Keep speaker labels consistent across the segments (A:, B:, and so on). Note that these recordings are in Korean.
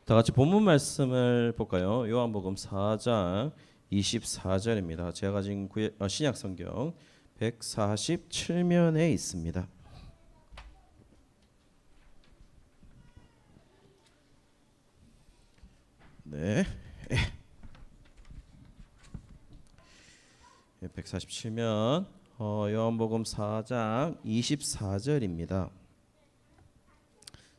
A: 다 같이 본문 말씀을 볼까요? 요한복음 4장 24절입니다. 제가 가진 신약 성경 147면에 있습니다. 네. 147면 요한복음 4장 24절입니다.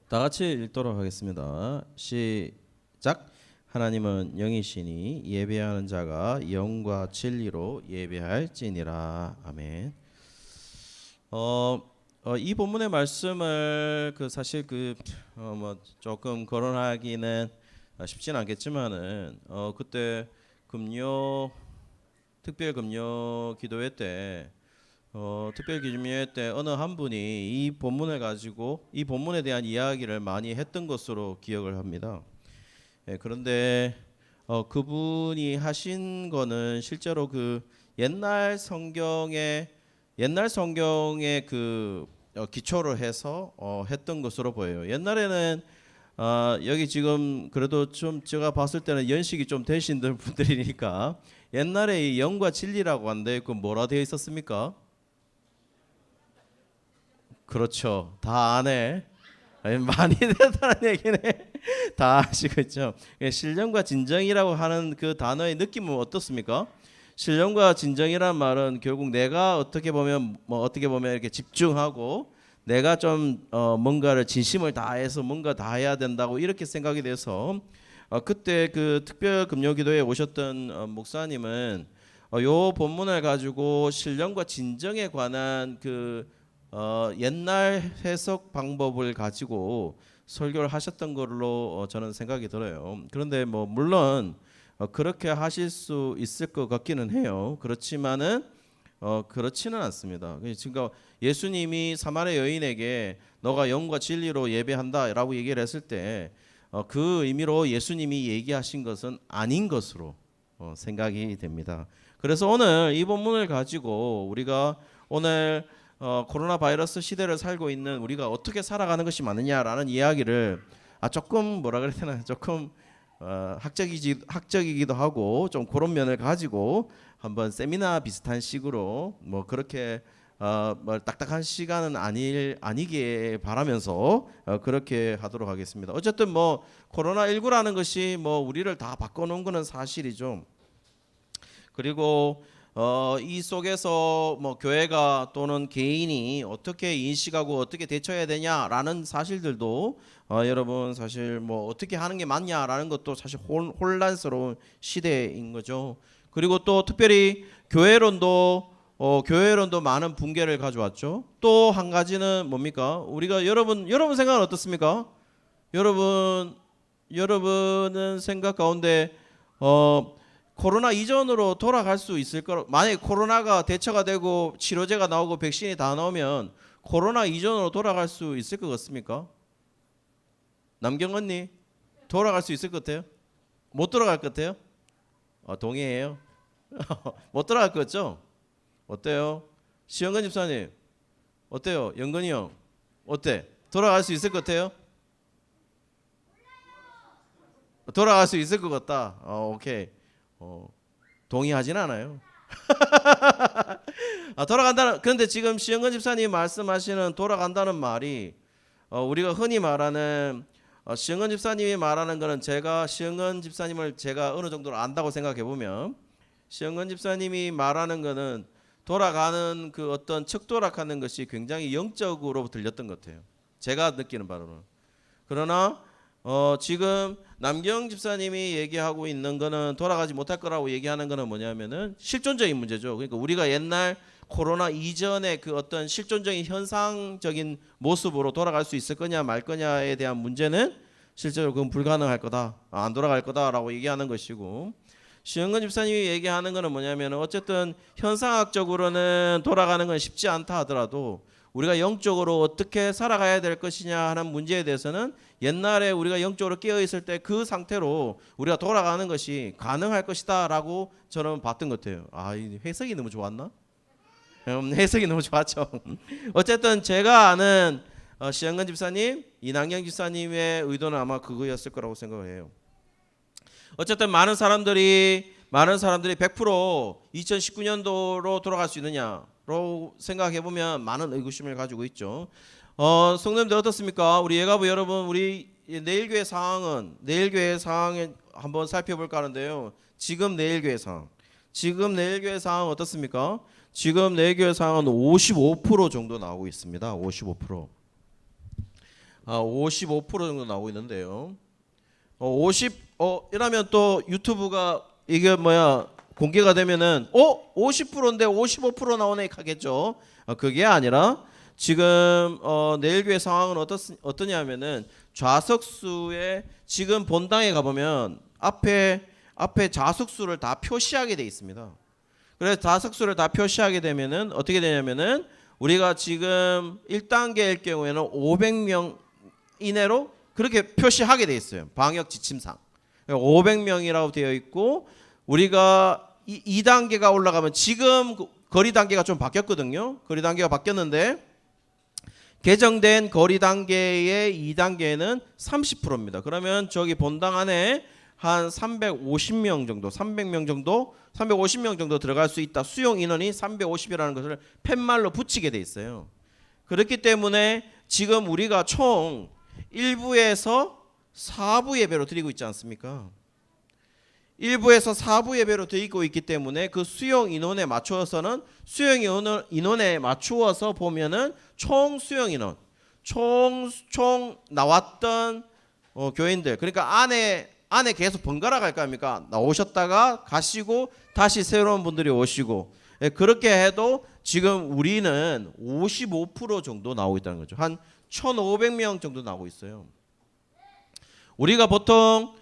A: 다 같이 읽도록 하겠습니다. 시작. 하나님은 영이시니 예배하는 자가 영과 진리로 예배할지니라. 아멘. 이 본문의 말씀을 사실 조금 거론하기는 쉽지는 않겠지만은 그때 특별 금요 기도회 때 특별 기도회 때 어느 한 분이 이 본문을 가지고 이 본문에 대한 이야기를 많이 했던 것으로 기억을 합니다. 그런데 그분이 하신 거는 실제로 옛날 성경의 기초를 해서 했던 것으로 보여요. 옛날에는 여기 지금 그래도 좀 제가 봤을 때는 연식이 좀 되신 분들이니까 옛날에 이 영과 진리라고 하는데 그 뭐라 되어 있었습니까? 그렇죠. 다 아네. 많이 됐다는 얘기네. 다 아시고 있죠. 신령과 진정이라고 하는 그 단어의 느낌은 어떻습니까? 신령과 진정이란 말은 결국 내가 어떻게 보면 이렇게 집중하고 내가 좀 뭔가를 진심을 다해서 뭔가 다 해야 된다고 이렇게 생각이 돼서 그때 그 특별 금요기도에 오셨던 목사님은 요 본문을 가지고 신령과 진정에 관한 옛날 해석 방법을 가지고 설교를 하셨던 걸로 저는 생각이 들어요. 그런데 물론 그렇게 하실 수 있을 것 같기는 해요. 그렇지만은 그렇지는 않습니다. 지금 예수님이 사마리아 여인에게 너가 영과 진리로 예배한다라고 얘기를 했을 때 그 의미로 예수님이 얘기하신 것은 아닌 것으로 생각이 됩니다. 그래서 오늘 이 본문을 가지고 우리가 오늘 코로나 바이러스 시대를 살고 있는 우리가 어떻게 살아가는 것이 맞느냐라는 이야기를 조금 조금 학적이기도 하고 좀 그런 면을 가지고 한번 세미나 비슷한 식으로 그렇게 딱딱한 시간은 아니게 바라면서 그렇게 하도록 하겠습니다. 어쨌든 코로나19라는 것이 우리를 다 바꿔놓은 것은 사실이죠. 그리고 이 속에서 교회가 또는 개인이 어떻게 인식하고 어떻게 대처해야 되냐라는 사실들도 여러분 사실 어떻게 하는 게 맞냐라는 것도 사실 혼란스러운 시대인 거죠. 그리고 또 특별히 교회론도 많은 붕괴를 가져왔죠. 또 한 가지는 뭡니까? 우리가 여러분 생각은 어떻습니까? 여러분은 생각 가운데 코로나 이전으로 돌아갈 수 있을 거라. 만약에 코로나가 대처가 되고 치료제가 나오고 백신이 다 나오면 코로나 이전으로 돌아갈 수 있을 것 같습니까? 남경 언니 돌아갈 수 있을 것 같아요? 못 돌아갈 것 같아요? 동의해요? 못 돌아갈 것 같죠? 어때요? 시영근 집사님 어때요? 영근이 형 어때? 돌아갈 수 있을 것 같아요? 돌아갈 수 있을 것 같다. 오케이. 동의하진 않아요. 돌아간다는. 그런데 지금 시영근 집사님 말씀하시는 돌아간다는 말이 우리가 흔히 말하는 시영근 집사님이 말하는 거는 시영근 집사님을 제가 어느 정도로 안다고 생각해 보면 시영근 집사님이 말하는 거는 돌아가는 그 어떤 척도락하는 것이 굉장히 영적으로 들렸던 것 같아요. 제가 느끼는 바로는. 그러나 지금 남경 집사님이 얘기하고 있는 거는 돌아가지 못할 거라고 얘기하는 거는 뭐냐면은 실존적인 문제죠. 그러니까 우리가 옛날 코로나 이전의 그 어떤 실존적인 현상적인 모습으로 돌아갈 수 있을 거냐 말 거냐에 대한 문제는 실제로 그건 불가능할 거다. 안 돌아갈 거다라고 얘기하는 것이고, 시영근 집사님이 얘기하는 거는 뭐냐면은 어쨌든 현상학적으로는 돌아가는 건 쉽지 않다 하더라도 우리가 영적으로 어떻게 살아가야 될 것이냐 하는 문제에 대해서는 옛날에 우리가 영적으로 깨어있을 때 그 상태로 우리가 돌아가는 것이 가능할 것이다 라고 저는 봤던 것 같아요. 이 해석이 너무 좋았나? 해석이 너무 좋았죠. 어쨌든 제가 아는 시흥근 집사님, 이낙영 집사님의 의도는 아마 그거였을 거라고 생각을 해요. 어쨌든 많은 사람들이 100% 2019년도로 돌아갈 수 있느냐로 생각해 보면 많은 의구심을 가지고 있죠. 성도님들 어떻습니까? 우리 예가부 여러분, 우리 내일교회 상황을 한번 살펴볼까 하는데요. 지금 내일교회 상황 어떻습니까? 지금 내일교회 상황은 55% 정도 나오고 있습니다. 55%. 55% 정도 나오고 있는데요. 이러면 또 유튜브가 이게 공개가 되면은 50%인데 55% 나오네 하겠죠. 그게 아니라 지금 내일교회 상황은 어떠냐면은 좌석수에 지금 본당에 가보면 앞에 좌석수를 다 표시하게 돼 있습니다. 그래서 좌석수를 다 표시하게 되면은 어떻게 되냐면은 우리가 지금 1단계일 경우에는 500명 이내로 그렇게 표시하게 돼 있어요. 방역 지침상 500명이라고 되어 있고, 우리가 2단계가 올라가면 지금 거리 단계가 좀 바뀌었거든요. 거리 단계가 바뀌었는데 개정된 거리 단계의 2단계는 30%입니다. 그러면 저기 본당 안에 한 350명 정도, 350명 정도 들어갈 수 있다. 수용 인원이 350이라는 것을 팻말로 붙이게 돼 있어요. 그렇기 때문에 지금 우리가 총 1부에서 4부 예배로 드리고 있지 않습니까? 1부에서 4부 예배로 드리고 있기 때문에 그 수용 인원에 맞추어서는 보면은 총 수용 인원, 총 나왔던 교인들, 그러니까 안에 계속 번갈아 갈 거 아닙니까? 나오셨다가 가시고 다시 새로운 분들이 오시고, 그렇게 해도 지금 우리는 55% 정도 나오고 있다는 거죠. 한 1,500명 정도 나오고 있어요. 우리가 보통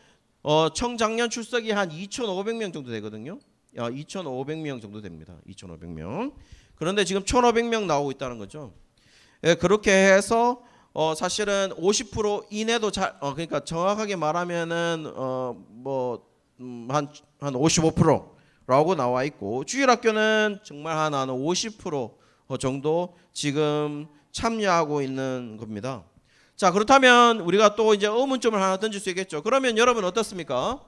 A: 청장년 출석이 한 2,500명 정도 되거든요. 2,500명 정도 됩니다. 2,500명. 그런데 지금 1,500명 나오고 있다는 거죠. 그렇게 해서 사실은 50% 이내도 그러니까 정확하게 말하면은 한 55%라고 나와 있고, 주일학교는 정말 한 50% 정도 지금 참여하고 있는 겁니다. 자, 그렇다면 우리가 또 이제 의문점을 하나 던질 수 있겠죠. 그러면 여러분 어떻습니까?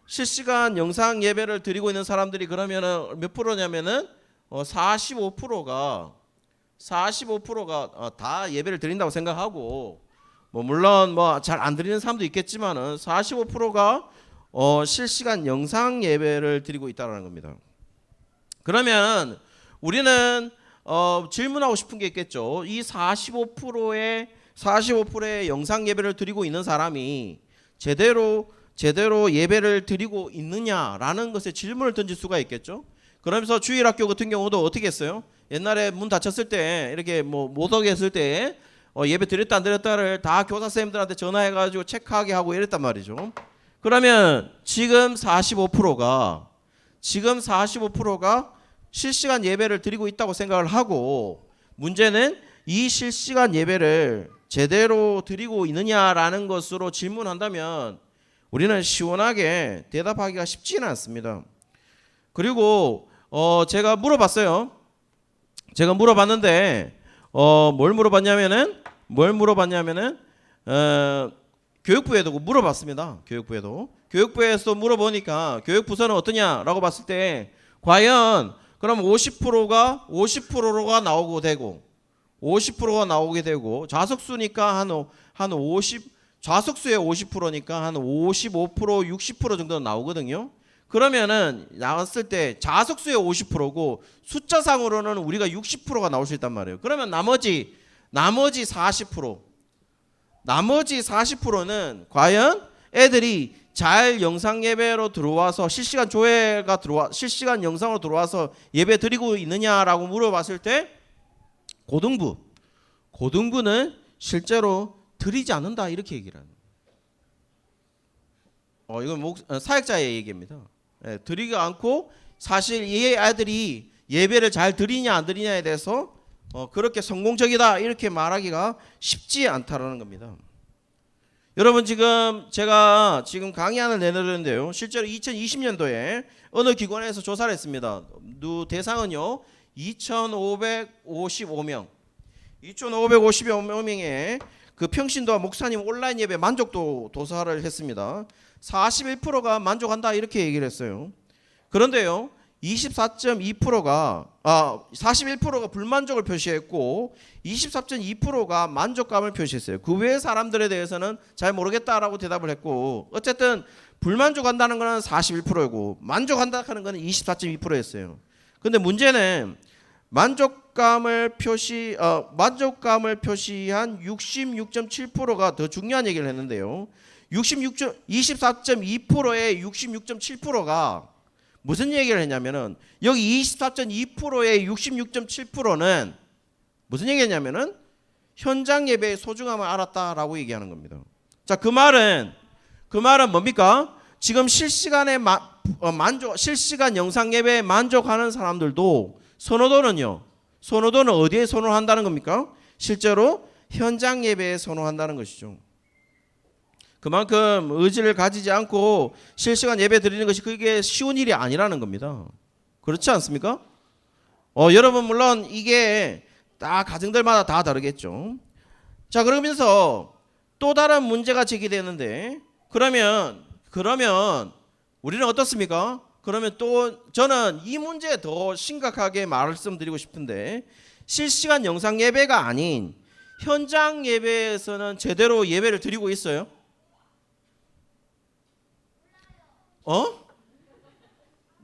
A: 실시간 영상 예배를 드리고 있는 사람들이 그러면은 몇 프로냐면은 45%가 다 예배를 드린다고 생각하고, 물론 잘 안 드리는 사람도 있겠지만은 45%가 실시간 영상 예배를 드리고 있다는 겁니다. 그러면 우리는 질문하고 싶은 게 있겠죠. 이 45%의 영상 예배를 드리고 있는 사람이 제대로 예배를 드리고 있느냐라는 것에 질문을 던질 수가 있겠죠. 그러면서 주일학교 같은 경우도 어떻게 했어요? 옛날에 문 닫혔을 때 이렇게 못 오게 했을 때 예배 드렸다 안 드렸다를 다 교사 선생님들한테 전화해가지고 체크하게 하고 이랬단 말이죠. 그러면 지금 45%가 실시간 예배를 드리고 있다고 생각을 하고, 문제는 이 실시간 예배를 제대로 드리고 있느냐라는 것으로 질문한다면 우리는 시원하게 대답하기가 쉽지는 않습니다. 그리고 제가 물어봤어요. 제가 물어봤는데 뭘 물어봤냐면은 교육부에도 물어봤습니다. 교육부에서 물어보니까 교육부서는 어떠냐라고 봤을 때 과연 그럼 50%가 나오게 되고 좌석수니까 한 50, 좌석수의 50%니까 한 55%, 60% 정도 나오거든요. 그러면은 나왔을 때 좌석수의 50%고 숫자상으로는 우리가 60%가 나올 수 있단 말이에요. 그러면 나머지 40%는 과연 애들이 잘 영상 예배로 들어와서 실시간 영상으로 들어와서 예배 드리고 있느냐라고 물어봤을 때 고등부는 실제로 드리지 않는다 이렇게 얘기를 합니다. 이건 사역자의 얘기입니다. 드리지 않고 사실 이 아이들이 예배를 잘 드리냐 안 드리냐에 대해서 그렇게 성공적이다 이렇게 말하기가 쉽지 않다라는 겁니다. 여러분 제가 지금 강의안을 내놓는데요. 실제로 2020년도에 어느 기관에서 조사를 했습니다. 대상은요 2,555명 2,550여 명의 그 평신도와 목사님 온라인 예배 만족도 조사를 했습니다. 41%가 만족한다 이렇게 얘기를 했어요. 그런데요, 41%가 불만족을 표시했고 24.2%가 만족감을 표시했어요. 그 외의 사람들에 대해서는 잘 모르겠다라고 대답을 했고, 어쨌든 불만족한다는 거는 41%이고 만족한다는 거는 24.2%였어요. 근데 문제는 만족감을 표시한 66.7%가 더 중요한 얘기를 했는데요. 24.2%의 66.7%가 무슨 얘기를 했냐면은, 여기 24.2%의 66.7%는 무슨 얘기했냐면은 현장 예배의 소중함을 알았다라고 얘기하는 겁니다. 자, 그 말은 뭡니까? 지금 실시간 영상 예배에 만족하는 사람들도 선호도는 어디에 선호한다는 겁니까? 실제로 현장 예배에 선호한다는 것이죠. 그만큼 의지를 가지지 않고 실시간 예배 드리는 것이 그게 쉬운 일이 아니라는 겁니다. 그렇지 않습니까? 여러분 물론 이게 다 가정들마다 다 다르겠죠. 자, 그러면서 또 다른 문제가 제기되는데, 그러면 우리는 어떻습니까? 그러면 또 저는 이 문제에 더 심각하게 말씀드리고 싶은데, 실시간 영상 예배가 아닌 현장 예배에서는 제대로 예배를 드리고 있어요?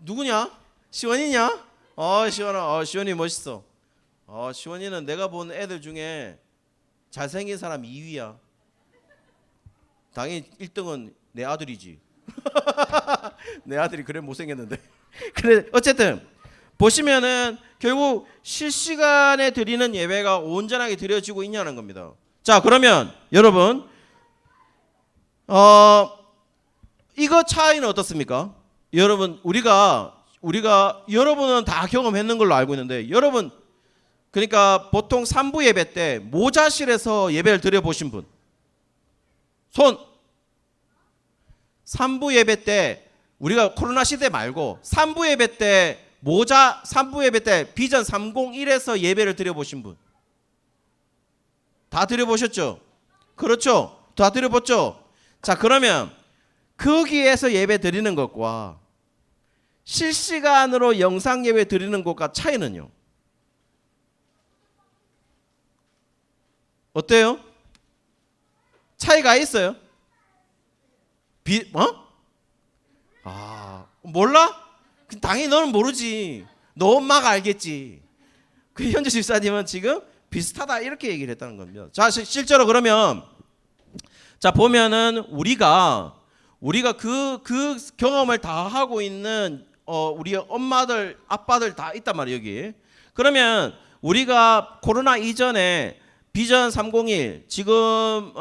A: 누구냐? 시원이냐? 시원아. 시원이 멋있어. 시원이는 내가 본 애들 중에 잘생긴 사람 2위야. 당연히 1등은 내 아들이지. 내 아들이 그래 못생겼는데. 그래, 어쨌든 보시면은 결국 실시간에 드리는 예배가 온전하게 드려지고 있냐는 겁니다. 자, 그러면 여러분 이거 차이는 어떻습니까? 여러분 우리가 여러분은 다 경험했는 걸로 알고 있는데, 여러분 그러니까 보통 3부 예배 때 모자실에서 예배를 드려보신 분 손. 3부 예배 때 우리가 코로나 시대 말고 3부 예배 때 3부 예배 때 비전 301에서 예배를 드려보신 분 다 드려보셨죠? 그렇죠? 다 드려봤죠? 자, 그러면 거기에서 예배 드리는 것과 실시간으로 영상 예배 드리는 것과 차이는요? 어때요? 차이가 있어요? 몰라? 당연히 너는 모르지. 너 엄마가 알겠지. 그 현재 집사님은 지금 비슷하다 이렇게 얘기를 했다는 겁니다. 자, 실제로 그러면 자 보면은 우리가 그 경험을 다 하고 있는 우리 엄마들 아빠들 다 있단 말이에요 여기. 그러면 우리가 코로나 이전에 비전 301 지금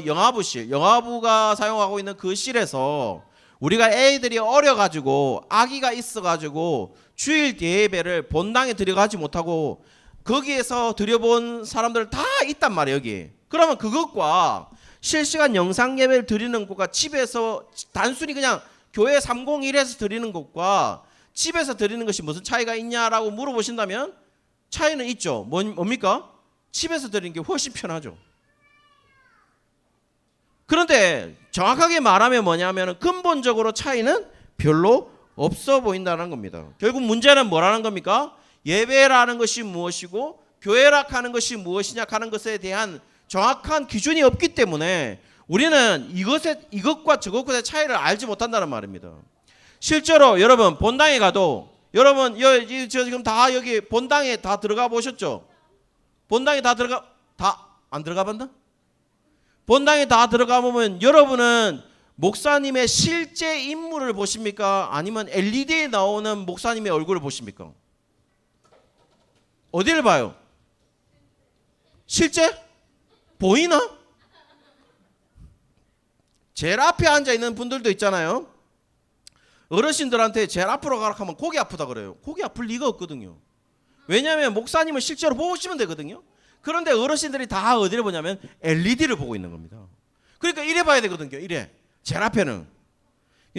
A: 영화부가 사용하고 있는 그 실에서 우리가 애들이 어려가지고 아기가 있어가지고 주일 예배를 본당에 들어가지 못하고 거기에서 드려본 사람들 다 있단 말이에요 여기. 그러면 그것과 실시간 영상 예배를 드리는 것과 집에서 단순히 그냥 교회 301에서 드리는 것과 집에서 드리는 것이 무슨 차이가 있냐라고 물어보신다면 차이는 있죠. 뭡니까? 집에서 드리는 게 훨씬 편하죠. 그런데 정확하게 말하면 뭐냐면 근본적으로 차이는 별로 없어 보인다는 겁니다. 결국 문제는 뭐라는 겁니까? 예배라는 것이 무엇이고 교회라 하는 것이 무엇이냐 하는 것에 대한 정확한 기준이 없기 때문에 우리는 이것과 저것과의 차이를 알지 못한다는 말입니다. 실제로 여러분 본당에 가도 여러분 지금 다 여기 본당에 다 들어가 보셨죠? 본당에 다 안 들어가 봤나? 본당에 다 들어가 보면 여러분은 목사님의 실제 인물을 보십니까? 아니면 LED에 나오는 목사님의 얼굴을 보십니까? 어디를 봐요? 실제? 보이나? 제일 앞에 앉아 있는 분들도 있잖아요. 어르신들한테 제일 앞으로 가라 하면 고개 아프다 그래요. 고개 아플 리가 없거든요. 왜냐하면 목사님을 실제로 보시면 되거든요. 그런데 어르신들이 다 어디를 보냐면 LED를 보고 있는 겁니다. 그러니까 이래 봐야 되거든요. 이래. 제일 앞에는.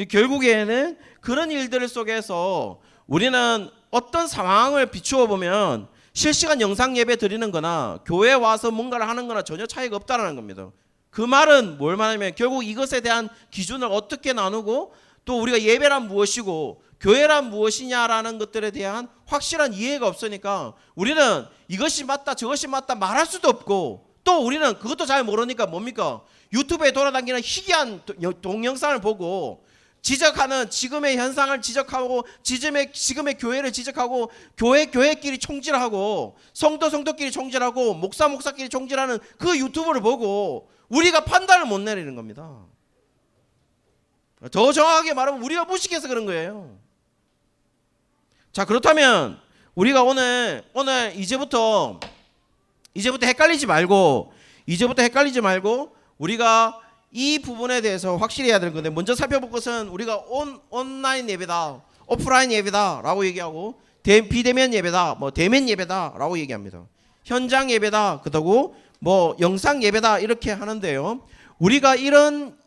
A: 결국에는 그런 일들 속에서 우리는 어떤 상황을 비추어 보면 실시간 영상 예배 드리는 거나 교회 와서 뭔가를 하는 거나 전혀 차이가 없다는 겁니다. 그 말은 뭘 말하냐면 결국 이것에 대한 기준을 어떻게 나누고 또 우리가 예배란 무엇이고 교회란 무엇이냐라는 것들에 대한 확실한 이해가 없으니까 우리는 이것이 맞다 저것이 맞다 말할 수도 없고 또 우리는 그것도 잘 모르니까 뭡니까? 유튜브에 돌아다니는 희귀한 동영상을 보고 지적하는 지금의 현상을 지적하고 지금의 교회를 지적하고 교회끼리 총질하고 성도끼리 총질하고 목사끼리 총질하는 그 유튜브를 보고 우리가 판단을 못 내리는 겁니다. 더 정확하게 말하면 우리가 무식해서 그런 거예요. 자, 그렇다면 우리가 오늘 이제부터 헷갈리지 말고 우리가 이 부분에 대해서 확실히 해야 될 건데 먼저 살펴볼 것은 우리가 온라인 예배다, 오프라인 예배다라고 얘기하고 비대면 예배다, 뭐 대면 예배다라고 얘기합니다. 현장 예배다, 그렇다고 뭐 영상 예배다 이렇게 하는데요. 우리가 이런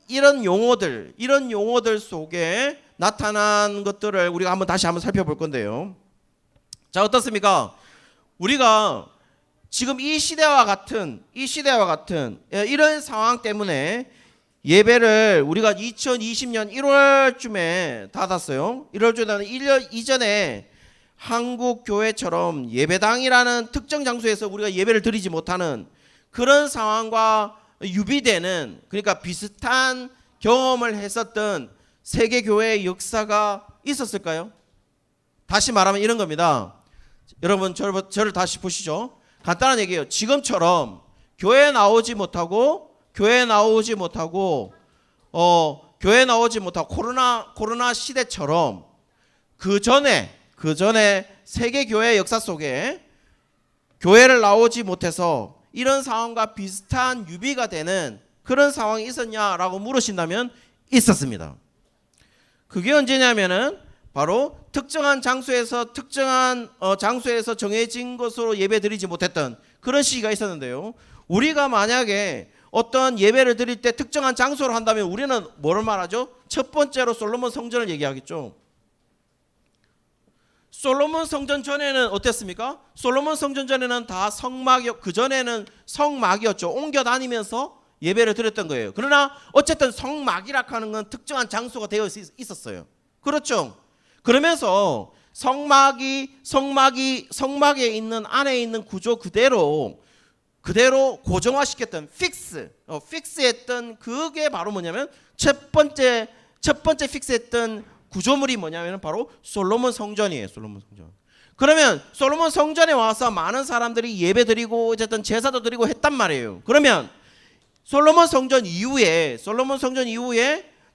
A: 용어들 속에 나타난 것들을 우리가 다시 한번 살펴볼 건데요. 자, 어떻습니까? 우리가 지금 이 시대와 같은 이런 상황 때문에 예배를 우리가 2020년 1월쯤에 닫았어요. 1월쯤에 1년 이전에 한국 교회처럼 예배당이라는 특정 장소에서 우리가 예배를 드리지 못하는 그런 상황과 유비되는, 그러니까 비슷한 경험을 했었던 세계 교회의 역사가 있었을까요? 다시 말하면 이런 겁니다. 여러분 저를 다시 보시죠. 간단한 얘기예요. 지금처럼 교회에 나오지 못하고 코로나 시대처럼 그 전에 세계 교회 역사 속에 교회를 나오지 못해서 이런 상황과 비슷한 유비가 되는 그런 상황이 있었냐라고 물으신다면 있었습니다. 그게 언제냐면은 바로 특정한 장소에서 정해진 것으로 예배드리지 못했던 그런 시기가 있었는데요. 우리가 만약에 어떤 예배를 드릴 때 특정한 장소로 한다면 우리는 뭐를 말하죠? 첫 번째로 솔로몬 성전을 얘기하겠죠. 솔로몬 성전 전에는 어땠습니까? 솔로몬 성전 전에는 다 그전에는 성막이었죠. 옮겨 다니면서 예배를 드렸던 거예요. 그러나 어쨌든 성막이라 하는 건 특정한 장소가 되어 있었어요. 그렇죠? 그러면서 성막에 있는 안에 있는 구조 그대로 고정화시켰던 픽스했던 그게 바로 뭐냐면 첫 번째 픽스했던 구조물이 뭐냐면 바로 솔로몬 성전이에요. 솔로몬 성전. 그러면 솔로몬 성전에 와서 많은 사람들이 예배드리고 어쨌든 제사도 드리고 했단 말이에요. 그러면 솔로몬 성전 이후에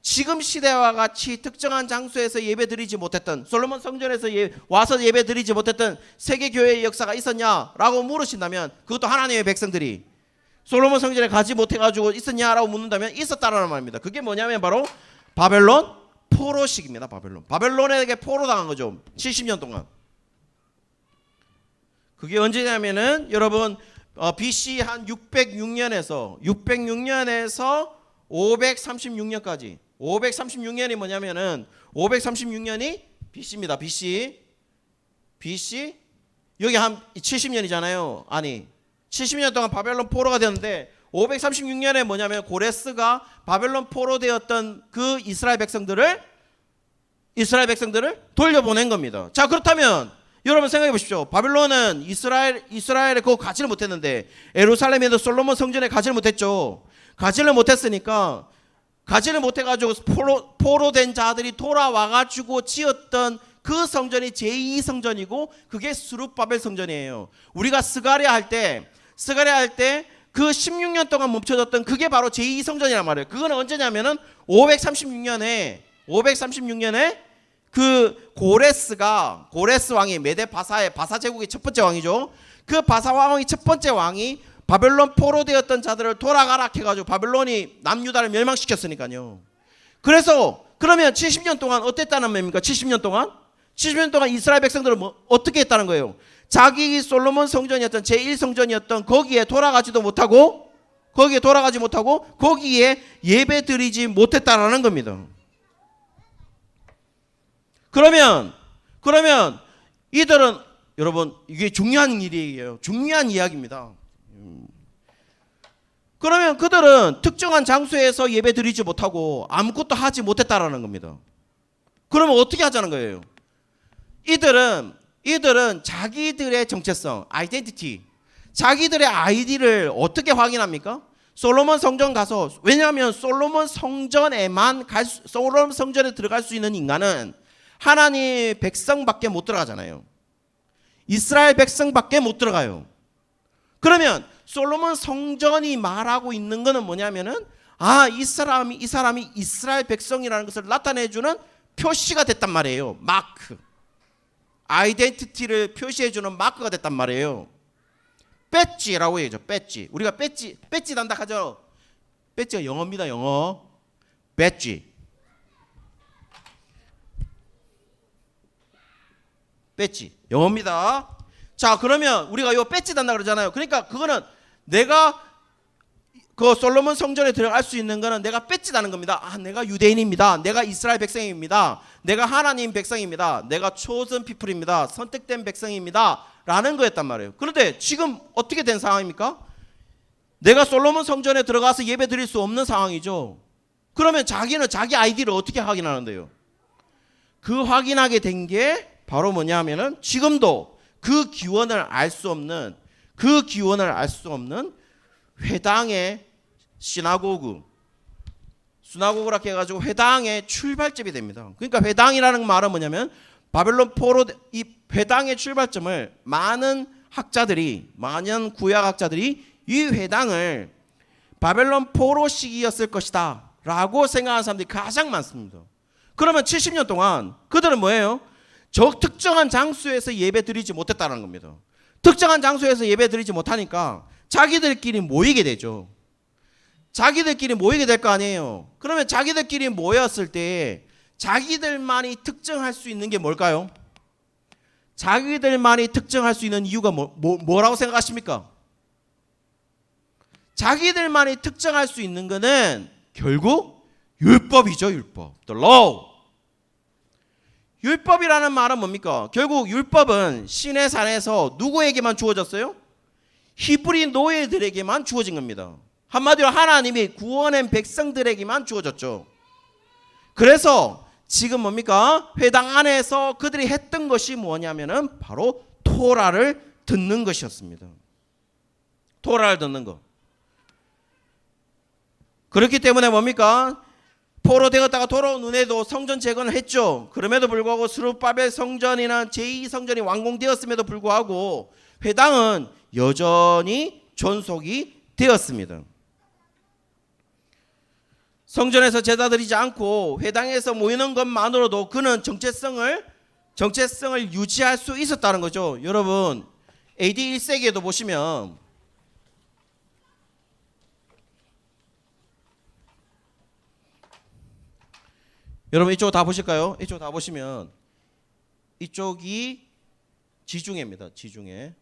A: 지금 시대와 같이 특정한 장소에서 예배드리지 못했던, 솔로몬 성전에서 와서 예배드리지 못했던 세계교회의 역사가 있었냐라고 물으신다면, 그것도 하나님의 백성들이 솔로몬 성전에 가지 못해가지고 있었냐라고 묻는다면 있었다라는 말입니다. 그게 뭐냐면 바로 바벨론 포로식입니다. 바벨론에게 포로당한 거죠. 70년 동안. 그게 언제냐면은 여러분 BC 한 606년에서 536년까지 536년이 뭐냐면은 536년이 BC입니다. BC 여기 한 70년이잖아요. 아니 70년 동안 바벨론 포로가 되었는데 536년에 뭐냐면 고레스가 바벨론 포로 되었던 그 이스라엘 백성들을 돌려보낸 겁니다. 자, 그렇다면 여러분 생각해 보십시오. 바벨론은 이스라엘에 그거 가지를 못했는데 예루살렘에도 솔로몬 성전에 가지를 못했죠. 가지를 못했으니까 가지를 못해가지고 포로된 자들이 돌아와가지고 지었던 그 성전이 제2성전이고 그게 스룹바벨 성전이에요. 우리가 스가랴 할 때 그 16년 동안 멈춰졌던 그게 바로 제2성전이란 말이에요. 그거는 언제냐면은 536년에 그 고레스 왕이 메데 바사 제국의 첫 번째 왕이죠. 그 바사 왕의 첫 번째 왕이 바벨론 포로되었던 자들을 돌아가라 해가지고 바벨론이 남유다를 멸망시켰으니까요. 그래서 그러면 70년 동안 어땠다는 말입니까? 70년 동안 이스라엘 백성들은 어떻게 했다는 거예요? 자기 솔로몬 성전이었던 제1성전이었던 거기에 돌아가지 못하고 거기에 예배드리지 못했다라는 겁니다. 그러면 이들은 여러분 이게 중요한 일이에요. 중요한 이야기입니다. 그러면 그들은 특정한 장소에서 예배 드리지 못하고 아무것도 하지 못했다라는 겁니다. 그러면 어떻게 하자는 거예요? 이들은 자기들의 정체성, 아이덴티티, 자기들의 아이디를 어떻게 확인합니까? 솔로몬 성전 가서, 왜냐하면 솔로몬 성전에 들어갈 수 있는 인간은 하나님 백성밖에 못 들어가잖아요. 이스라엘 백성밖에 못 들어가요. 그러면 솔로몬 성전이 말하고 있는 것은 뭐냐면은 이 사람이 이스라엘 백성이라는 것을 나타내주는 표시가 됐단 말이에요. 마크, 아이덴티티를 표시해주는 마크가 됐단 말이에요. 배지라고 해야죠. 배지. 우리가 배지 단다 하죠. 배지가 영어입니다. 영어. 배지. 영어입니다. 자, 그러면 우리가 요 배지 단다 그러잖아요. 그러니까 그거는 내가 그 솔로몬 성전에 들어갈 수 있는 거는 내가 배지다는 겁니다. 내가 유대인입니다. 내가 이스라엘 백성입니다. 내가 하나님 백성입니다. 내가 chosen people입니다. 선택된 백성입니다. 라는 거였단 말이에요. 그런데 지금 어떻게 된 상황입니까? 내가 솔로몬 성전에 들어가서 예배 드릴 수 없는 상황이죠. 그러면 자기는 자기 아이디를 어떻게 확인하는데요? 그 확인하게 된 게 바로 뭐냐면은 지금도 그 기원을 알 수 없는 회당의 시나고그라고 해가지고 회당의 출발점이 됩니다. 그러니까 회당이라는 말은 뭐냐면 바벨론 포로 이 회당의 출발점을 많은 구약학자들이 이 회당을 바벨론 포로 시기였을 것이다 라고 생각하는 사람들이 가장 많습니다. 그러면 70년 동안 그들은 뭐예요? 특정한 장소에서 예배 드리지 못했다는 겁니다. 특정한 장소에서 예배 드리지 못하니까 자기들끼리 모이게 되죠. 자기들끼리 모이게 될 거 아니에요. 그러면 자기들끼리 모였을 때 자기들만이 특정할 수 있는 게 뭘까요? 자기들만이 특정할 수 있는 이유가 뭐라고 생각하십니까? 자기들만이 특정할 수 있는 거는 결국 율법이죠. 율법. The law. 율법이라는 말은 뭡니까? 결국 율법은 신의 산에서 누구에게만 주어졌어요? 히브리 노예들에게만 주어진 겁니다. 한마디로 하나님이 구원한 백성들에게만 주어졌죠. 그래서 지금 뭡니까? 회당 안에서 그들이 했던 것이 뭐냐면은 바로 토라를 듣는 것이었습니다. 토라를 듣는 것. 그렇기 때문에 뭡니까? 포로 되었다가 돌아온 후에도 성전 재건을 했죠. 그럼에도 불구하고 스룹바벨 성전이나 제2성전이 완공되었음에도 불구하고 회당은 여전히 존속이 되었습니다. 성전에서 제사 드리지 않고 회당에서 모이는 것만으로도 그는 정체성을 유지할 수 있었다는 거죠. 여러분 AD 1세기에도 보시면 여러분 이쪽 다 보실까요? 이쪽 다 보시면 이쪽이 지중해입니다. 지중해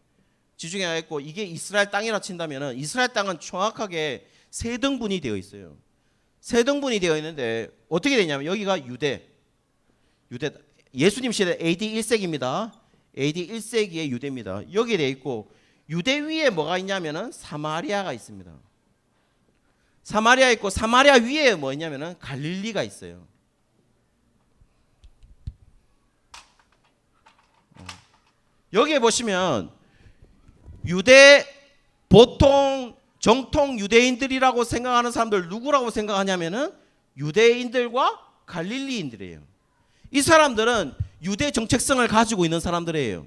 A: 있고 이게 이스라엘 땅이라 친다면은 이스라엘 땅은 정확하게 세 등분이 되어 있어요. 세 등분이 되어 있는데 어떻게 되냐면 여기가 유대 예수님 시대 AD 1세기입니다. AD 1세기의 유대입니다. 여기에 되어 있고 유대 위에 뭐가 있냐면은 사마리아가 있습니다. 사마리아 있고 사마리아 위에 뭐 있냐면은 갈릴리가 있어요. 여기에 보시면 유대 보통 정통 유대인들이라고 생각하는 사람들 누구라고 생각하냐면은 유대인들과 갈릴리인들이에요. 이 사람들은 유대 정체성을 가지고 있는 사람들이에요.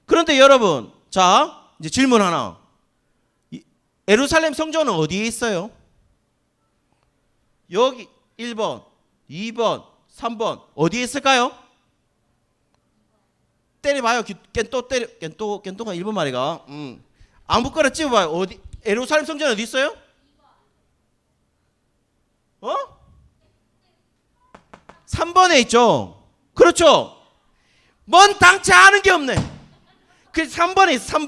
A: 그런데 여러분, 자 이제 질문 하나. 예루살렘 성전은 어디에 있어요? 여기 1번, 2번, 3번 어디에 있을까요? 때려봐요. 깬또가 1번 말이가. 아무거나 찍어봐요. 어디? 예루살렘 성전 어디 있어요? 3번에 있죠. 그렇죠. 뭔 당치 아는 게 없네. 그 3번에 있어.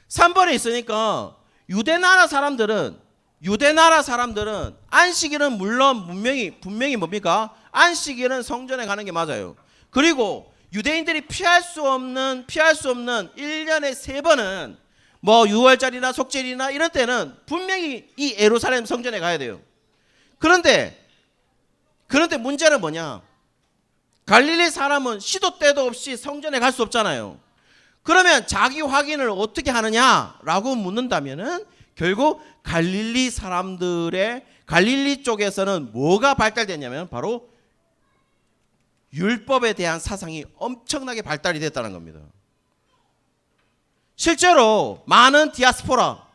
A: 3번에 있으니까 유대 나라 사람들은 안식일은 물론 분명히 뭡니까? 안식일은 성전에 가는 게 맞아요. 그리고 유대인들이 피할 수 없는 1년에 3번은 뭐 유월절이나 속절이나 이런 때는 분명히 이 예루살렘 성전에 가야 돼요. 그런데 문제는 뭐냐? 갈릴리 사람은 시도 때도 없이 성전에 갈 수 없잖아요. 그러면 자기 확인을 어떻게 하느냐라고 묻는다면은 결국 갈릴리 쪽에서는 뭐가 발달됐냐면 바로 율법에 대한 사상이 엄청나게 발달이 됐다는 겁니다. 실제로 많은 디아스포라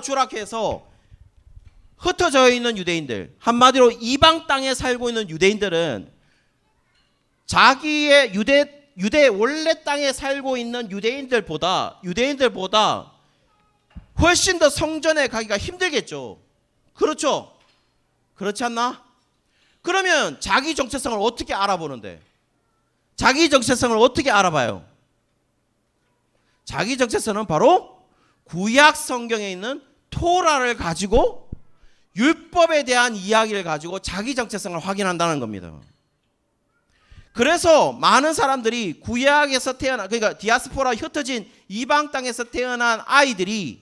A: 주라고 해서 흩어져 있는 유대인들, 한마디로 이방 땅에 살고 있는 유대인들은 자기의 유대 원래 땅에 살고 있는 유대인들보다 훨씬 더 성전에 가기가 힘들겠죠. 그렇죠? 그렇지 않나? 그러면 자기 정체성을 어떻게 알아보는데? 자기 정체성을 어떻게 알아봐요? 자기 정체성은 바로 구약 성경에 있는 토라를 가지고 율법에 대한 이야기를 가지고 자기 정체성을 확인한다는 겁니다. 그래서 많은 사람들이 구약에서 그러니까 디아스포라 흩어진 이방 땅에서 태어난 아이들이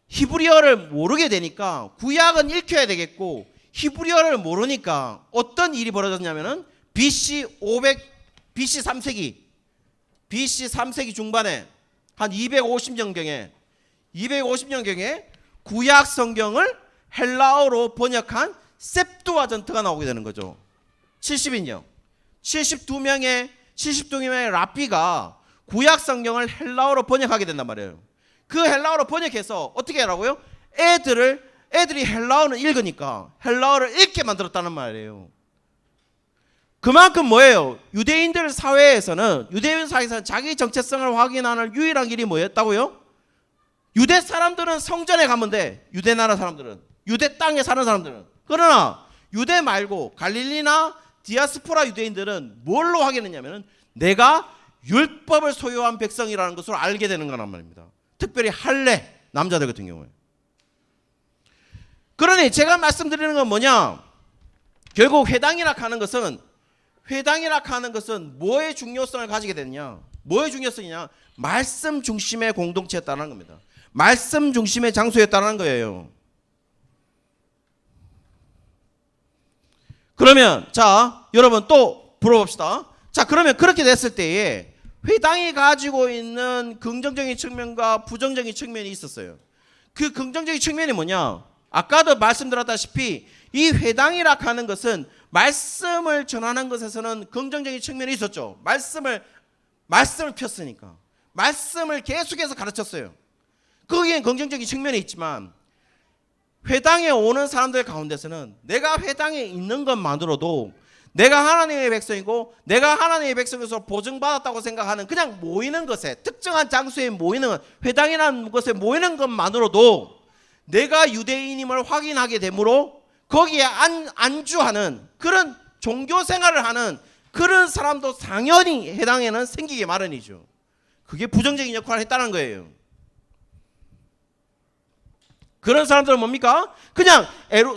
A: 히브리어를 모르게 되니까 구약은 읽혀야 되겠고 히브리어를 모르니까 어떤 일이 벌어졌냐면은 BC 3세기 중반에 한 250년경에 구약 성경을 헬라어로 번역한 셉투아전트가 나오게 되는 거죠. 70인요. 72명의 랍비가 구약 성경을 헬라어로 번역하게 된단 말이에요. 그 헬라어로 번역해서 어떻게 하라고요? 애들이 헬라어는 읽으니까 헬라어를 읽게 만들었다는 말이에요. 그만큼 뭐예요? 유대인 사회에서는 자기 정체성을 확인하는 유일한 길이 뭐였다고요? 유대 사람들은 성전에 가면 돼. 유대 나라 사람들은. 유대 땅에 사는 사람들은. 그러나 유대 말고 갈릴리나 디아스포라 유대인들은 뭘로 확인했냐면 내가 율법을 소유한 백성이라는 것을 알게 되는 거란 말입니다. 특별히 할례 남자들 같은 경우에. 그러니 제가 말씀드리는 건 뭐냐? 결국 회당이라 하는 것은 뭐의 중요성을 가지게 되느냐? 뭐의 중요성이냐? 말씀 중심의 공동체였다는 겁니다. 말씀 중심의 장소였다는 거예요. 그러면 자, 여러분 또 물어봅시다. 자, 그러면 그렇게 됐을 때에 회당이 가지고 있는 긍정적인 측면과 부정적인 측면이 있었어요. 그 긍정적인 측면이 뭐냐? 아까도 말씀드렸다시피 이 회당이라 하는 것은 말씀을 전하는 것에서는 긍정적인 측면이 있었죠. 말씀을 폈으니까. 말씀을 계속해서 가르쳤어요. 거기엔 긍정적인 측면이 있지만 회당에 오는 사람들 가운데서는 내가 회당에 있는 것만으로도 내가 하나님의 백성이고 내가 하나님의 백성에서 보증받았다고 생각하는 그냥 모이는 것에 특정한 장소에 모이는 회당이라는 것에 모이는 것만으로도 내가 유대인임을 확인하게 되므로 거기에 안주하는 그런 종교 생활을 하는 그런 사람도 당연히 해당에는 생기게 마련이죠. 그게 부정적인 역할을 했다는 거예요. 그런 사람들은 뭡니까? 그냥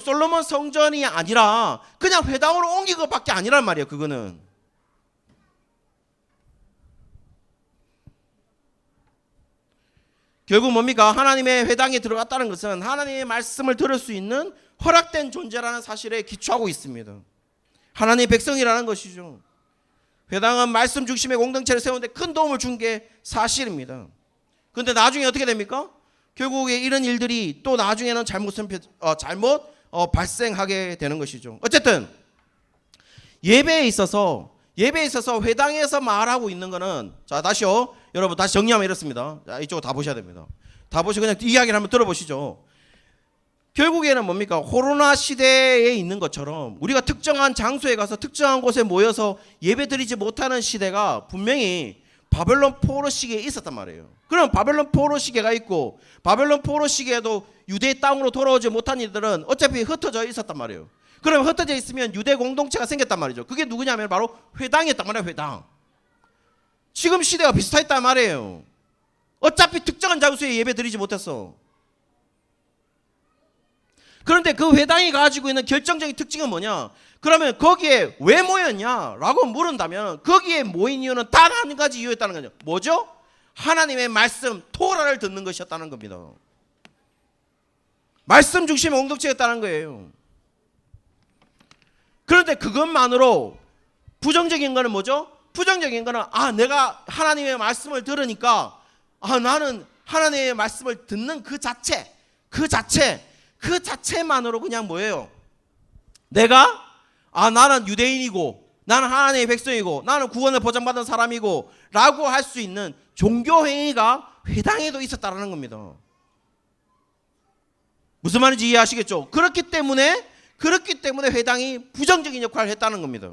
A: 솔로몬 성전이 아니라 그냥 회당으로 옮긴 것밖에 아니란 말이에요. 그거는. 결국 뭡니까? 하나님의 회당에 들어갔다는 것은 하나님의 말씀을 들을 수 있는 허락된 존재라는 사실에 기초하고 있습니다. 하나님의 백성이라는 것이죠. 회당은 말씀 중심의 공동체를 세우는데 큰 도움을 준 게 사실입니다. 그런데 나중에 어떻게 됩니까? 결국에 이런 일들이 또 나중에는 잘못 발생하게 되는 것이죠. 어쨌든 예배에 있어서 회당에서 말하고 있는 거는 자 다시요. 여러분 다시 정리하면 이렇습니다. 자, 이쪽으로 다 보셔야 됩니다. 다 보시고 그냥 이야기를 한번 들어보시죠. 결국에는 뭡니까? 코로나 시대에 있는 것처럼 우리가 특정한 장소에 가서 특정한 곳에 모여서 예배드리지 못하는 시대가 분명히 바벨론 포로 시기에 있었단 말이에요. 그럼 바벨론 포로 시기가 있고 바벨론 포로 시기에도 유대 땅으로 돌아오지 못한 이들은 어차피 흩어져 있었단 말이에요. 그럼 흩어져 있으면 유대 공동체가 생겼단 말이죠. 그게 누구냐면 바로 회당이었단 말이에요. 회당. 지금 시대가 비슷했단 말이에요. 어차피 특정한 장소에 예배 드리지 못했어. 그런데 그 회당이 가지고 있는 결정적인 특징은 뭐냐? 그러면 거기에 왜 모였냐라고 물은다면 거기에 모인 이유는 단 한 가지 이유였다는 거죠. 뭐죠? 하나님의 말씀 토라를 듣는 것이었다는 겁니다. 말씀 중심의 공동체였다는 거예요. 그런데 그것만으로 부정적인 거는 뭐죠? 부정적인 거는 내가 하나님의 말씀을 들으니까 나는 하나님의 말씀을 듣는 그 자체만으로 그냥 뭐예요? 내가 나는 유대인이고 나는 하나님의 백성이고 나는 구원을 보장받은 사람이고 라고 할 수 있는 종교 행위가 회당에도 있었다는 겁니다. 무슨 말인지 이해하시겠죠? 그렇기 때문에 회당이 부정적인 역할을 했다는 겁니다.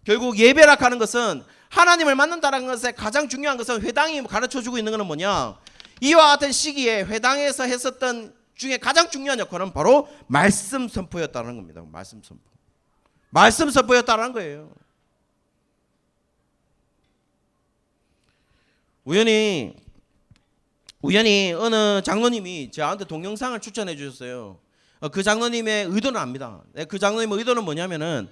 A: 결국 예배라 하는 것은 하나님을 만난다는 것에 가장 중요한 것은 회당이 가르쳐주고 있는 것은 뭐냐? 이와 같은 시기에 회당에서 했었던 중에 가장 중요한 역할은 바로 말씀 선포였다는 겁니다. 말씀 선포였다는 거예요. 우연히 어느 장로님이 저한테 동영상을 추천해 주셨어요. 그 장로님의 의도는 압니다. 그 장로님의 의도는 뭐냐면은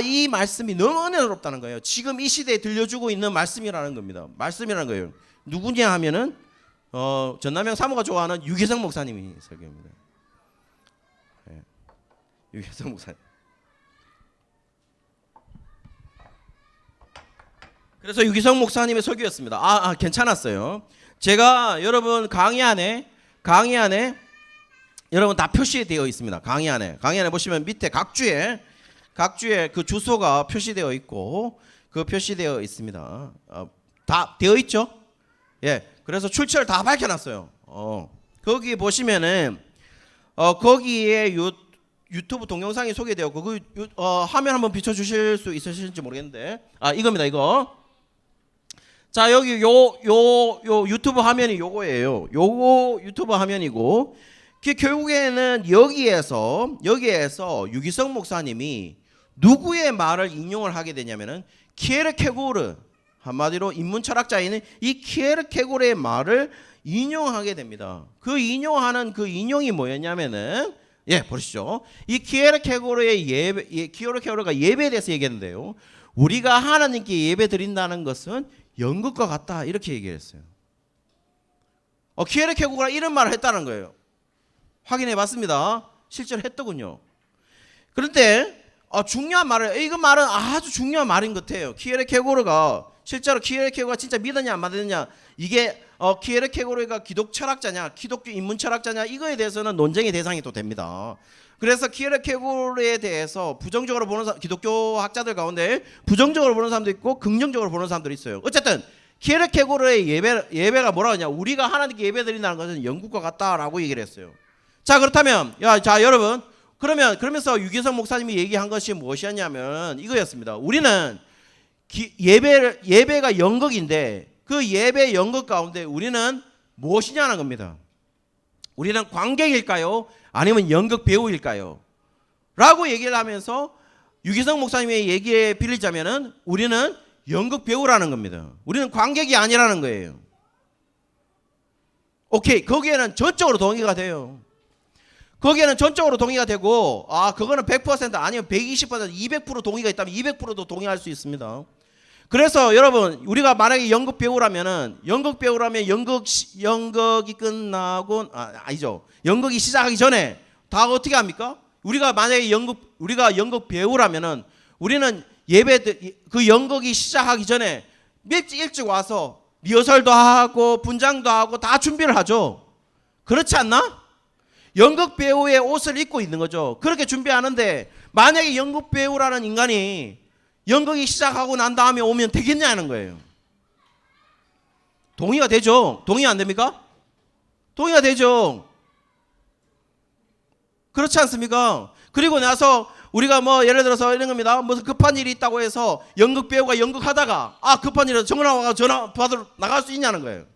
A: 이 말씀이 너무 은혜롭다는 거예요. 지금 이 시대에 들려주고 있는 말씀이라는 겁니다. 말씀이라는 거예요. 누구냐 하면은 전남형 사모가 좋아하는 유기성 목사님이 설교입니다. 네. 유기성 목사님. 그래서 유기성 목사님의 설교였습니다. 괜찮았어요. 제가 여러분 강의 안에 여러분 다 표시되어 있습니다. 강의 안에 보시면 밑에 각 주에 그 주소가 표시되어 있고 그 표시되어 있습니다. 다 되어 있죠? 예. 그래서 출처를 다 밝혀놨어요. 거기 보시면은 거기에 유튜브 동영상이 소개되었고 그 화면 한번 비춰주실 수 있으실지 모르겠는데 이겁니다. 이거. 자 여기 요 유튜브 화면이 요거예요. 요거 유튜브 화면이고 결국에는 여기에서 유기성 목사님이 누구의 말을 인용을 하게 되냐면은 키에르케고르, 한마디로 인문 철학자인 이 키에르케고르의 말을 인용하게 됩니다. 그 인용하는 그 인용이 뭐였냐면은 보시죠. 이 키에르케고르가 예배에 대해서 얘기했는데요. 우리가 하나님께 예배 드린다는 것은 연극과 같다 이렇게 얘기했어요. 키에르케고르가 이런 말을 했다는 거예요. 확인해 봤습니다. 실제로 했더군요. 그런데 중요한 말을 이거 말은 아주 중요한 말인 것 같아요. 키에르케고르가 실제로 키에르케고르가 진짜 믿었냐 안 믿었냐 이게 키에르케고르가 기독 철학자냐 기독교 인문 철학자냐 이거에 대해서는 논쟁의 대상이 또 됩니다. 그래서 키에르케고르에 대해서 부정적으로 보는 기독교 학자들 가운데 부정적으로 보는 사람도 있고 긍정적으로 보는 사람들이 있어요. 어쨌든 키에르케고르의 예배가 뭐라고 하냐? 우리가 하나님께 예배드린다는 것은 영국과 같다라고 얘기를 했어요. 자 그렇다면 여러분 그러면서 유기성 목사님이 얘기한 것이 무엇이었냐면 이거였습니다. 우리는 예배가 연극인데 그 예배 연극 가운데 우리는 무엇이냐는 겁니다. 우리는 관객일까요? 아니면 연극 배우일까요? 라고 얘기를 하면서 유기성 목사님의 얘기에 빌리자면은 우리는 연극 배우라는 겁니다. 우리는 관객이 아니라는 거예요. 오케이. 거기에는 전적으로 동의가 돼요. 거기에는 전적으로 동의가 되고 그거는 100% 아니면 120% 200% 동의가 있다면 200%도 동의할 수 있습니다. 그래서 여러분 우리가 만약에 연극 배우라면 연극이 끝나고 아니죠. 연극이 시작하기 전에 다 어떻게 합니까? 우리가 만약에 우리가 연극 배우라면은 우리는 그 연극이 시작하기 전에 일찍 와서 리허설도 하고 분장도 하고 다 준비를 하죠. 그렇지 않나? 연극 배우의 옷을 입고 있는 거죠. 그렇게 준비하는데 만약에 연극 배우라는 인간이 연극이 시작하고 난 다음에 오면 되겠냐는 거예요. 동의가 되죠? 동의 안 됩니까? 동의가 되죠. 그렇지 않습니까? 그리고 나서 우리가 예를 들어서 이런 겁니다. 무슨 급한 일이 있다고 해서 연극 배우가 연극하다가 급한 일이라서 전화 받으러 나갈 수 있냐는 거예요.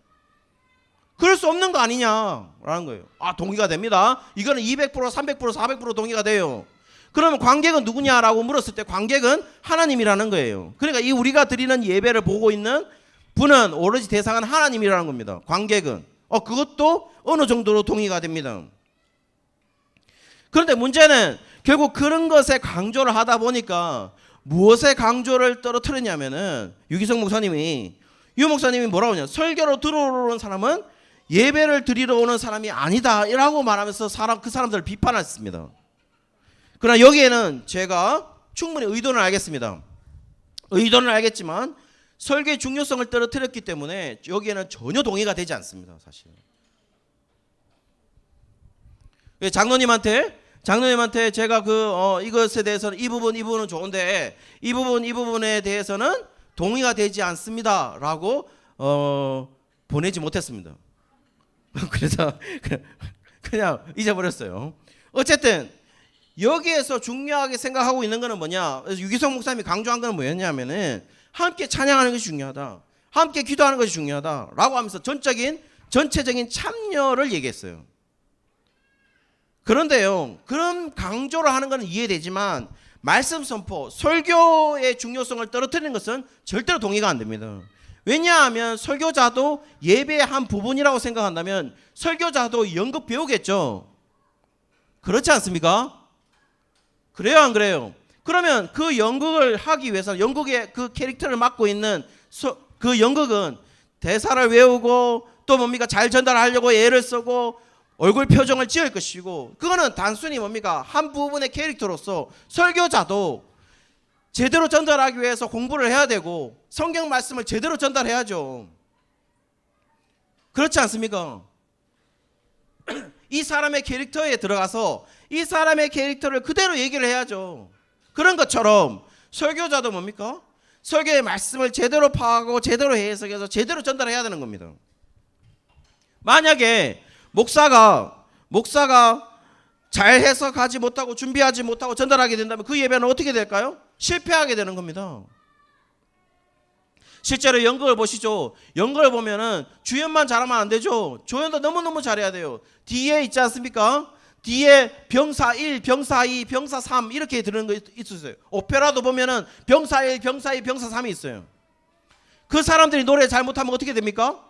A: 그럴 수 없는 거 아니냐라는 거예요. 동의가 됩니다. 이거는 200%, 300%, 400% 동의가 돼요. 그러면 관객은 누구냐라고 물었을 때 관객은 하나님이라는 거예요. 그러니까 이 우리가 드리는 예배를 보고 있는 분은 오로지 대상은 하나님이라는 겁니다. 관객은 그것도 어느 정도로 동의가 됩니다. 그런데 문제는 결국 그런 것에 강조를 하다 보니까 무엇에 강조를 떨어뜨렸냐면은 유기성 목사님이 유 목사님이 뭐라고 하냐, 설교로 들어오는 사람은 예배를 드리러 오는 사람이 아니다 라고 말하면서 그 사람들을 비판했습니다. 그러나 여기에는 제가 충분히 의도는 알겠습니다. 의도는 알겠지만 설교의 중요성을 떨어뜨렸기 때문에 여기에는 전혀 동의가 되지 않습니다. 사실 장로님한테 제가 이것에 대해서는 이 부분은 좋은데 이 부분에 대해서는 동의가 되지 않습니다 라고 보내지 못했습니다. 그래서 그냥 잊어버렸어요. 어쨌든 여기에서 중요하게 생각하고 있는 것은 뭐냐, 유기성 목사님이 강조한 것은 뭐였냐면은 함께 찬양하는 것이 중요하다, 함께 기도하는 것이 중요하다 라고 하면서 전체적인 참여를 얘기했어요. 그런데요, 그런 강조를 하는 것은 이해되지만 말씀 선포, 설교의 중요성을 떨어뜨리는 것은 절대로 동의가 안 됩니다. 왜냐하면 설교자도 예배의 한 부분이라고 생각한다면 설교자도 연극 배우겠죠. 그렇지 않습니까? 그래요, 안 그래요? 그러면 그 연극을 하기 위해서 연극의 그 캐릭터를 맡고 있는 그 연극은 대사를 외우고 또 뭡니까, 잘 전달하려고 애를 쓰고 얼굴 표정을 지을 것이고, 그거는 단순히 뭡니까, 한 부분의 캐릭터로서 설교자도 제대로 전달하기 위해서 공부를 해야 되고 성경 말씀을 제대로 전달해야죠. 그렇지 않습니까? 이 사람의 캐릭터에 들어가서 이 사람의 캐릭터를 그대로 얘기를 해야죠. 그런 것처럼 설교자도 뭡니까, 설교의 말씀을 제대로 파악하고 제대로 해석해서 제대로 전달해야 되는 겁니다. 만약에 목사가 잘 해석하지 못하고 준비하지 못하고 전달하게 된다면 그 예배는 어떻게 될까요? 실패하게 되는 겁니다. 실제로 연극을 보시죠. 연극을 보면은 주연만 잘하면 안 되죠. 조연도 너무너무 잘해야 돼요. 뒤에 있지 않습니까? 뒤에 병사 1, 병사 2, 병사 3 이렇게 들은 거 있었어요. 오페라도 보면은 병사 1, 병사 2, 병사 3이 있어요. 그 사람들이 노래 잘못하면 어떻게 됩니까?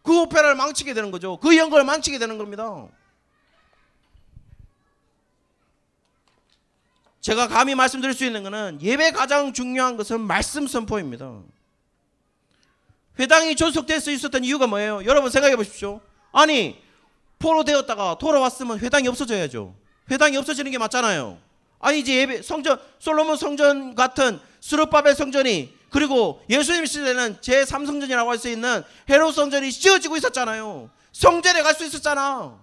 A: 그 오페라를 망치게 되는 거죠. 그 연극을 망치게 되는 겁니다. 제가 감히 말씀드릴 수 있는 것은 예배 가장 중요한 것은 말씀 선포입니다. 회당이 존속될 수 있었던 이유가 뭐예요? 여러분 생각해 보십시오. 아니, 포로되었다가 돌아왔으면 회당이 없어져야죠. 회당이 없어지는 게 맞잖아요. 아니, 이제 예배 성전, 솔로몬 성전 같은 스룹바벨 성전이, 그리고 예수님 시대는 제3성전이라고 할 수 있는 헤롯 성전이 지어지고 있었잖아요. 성전에 갈 수 있었잖아.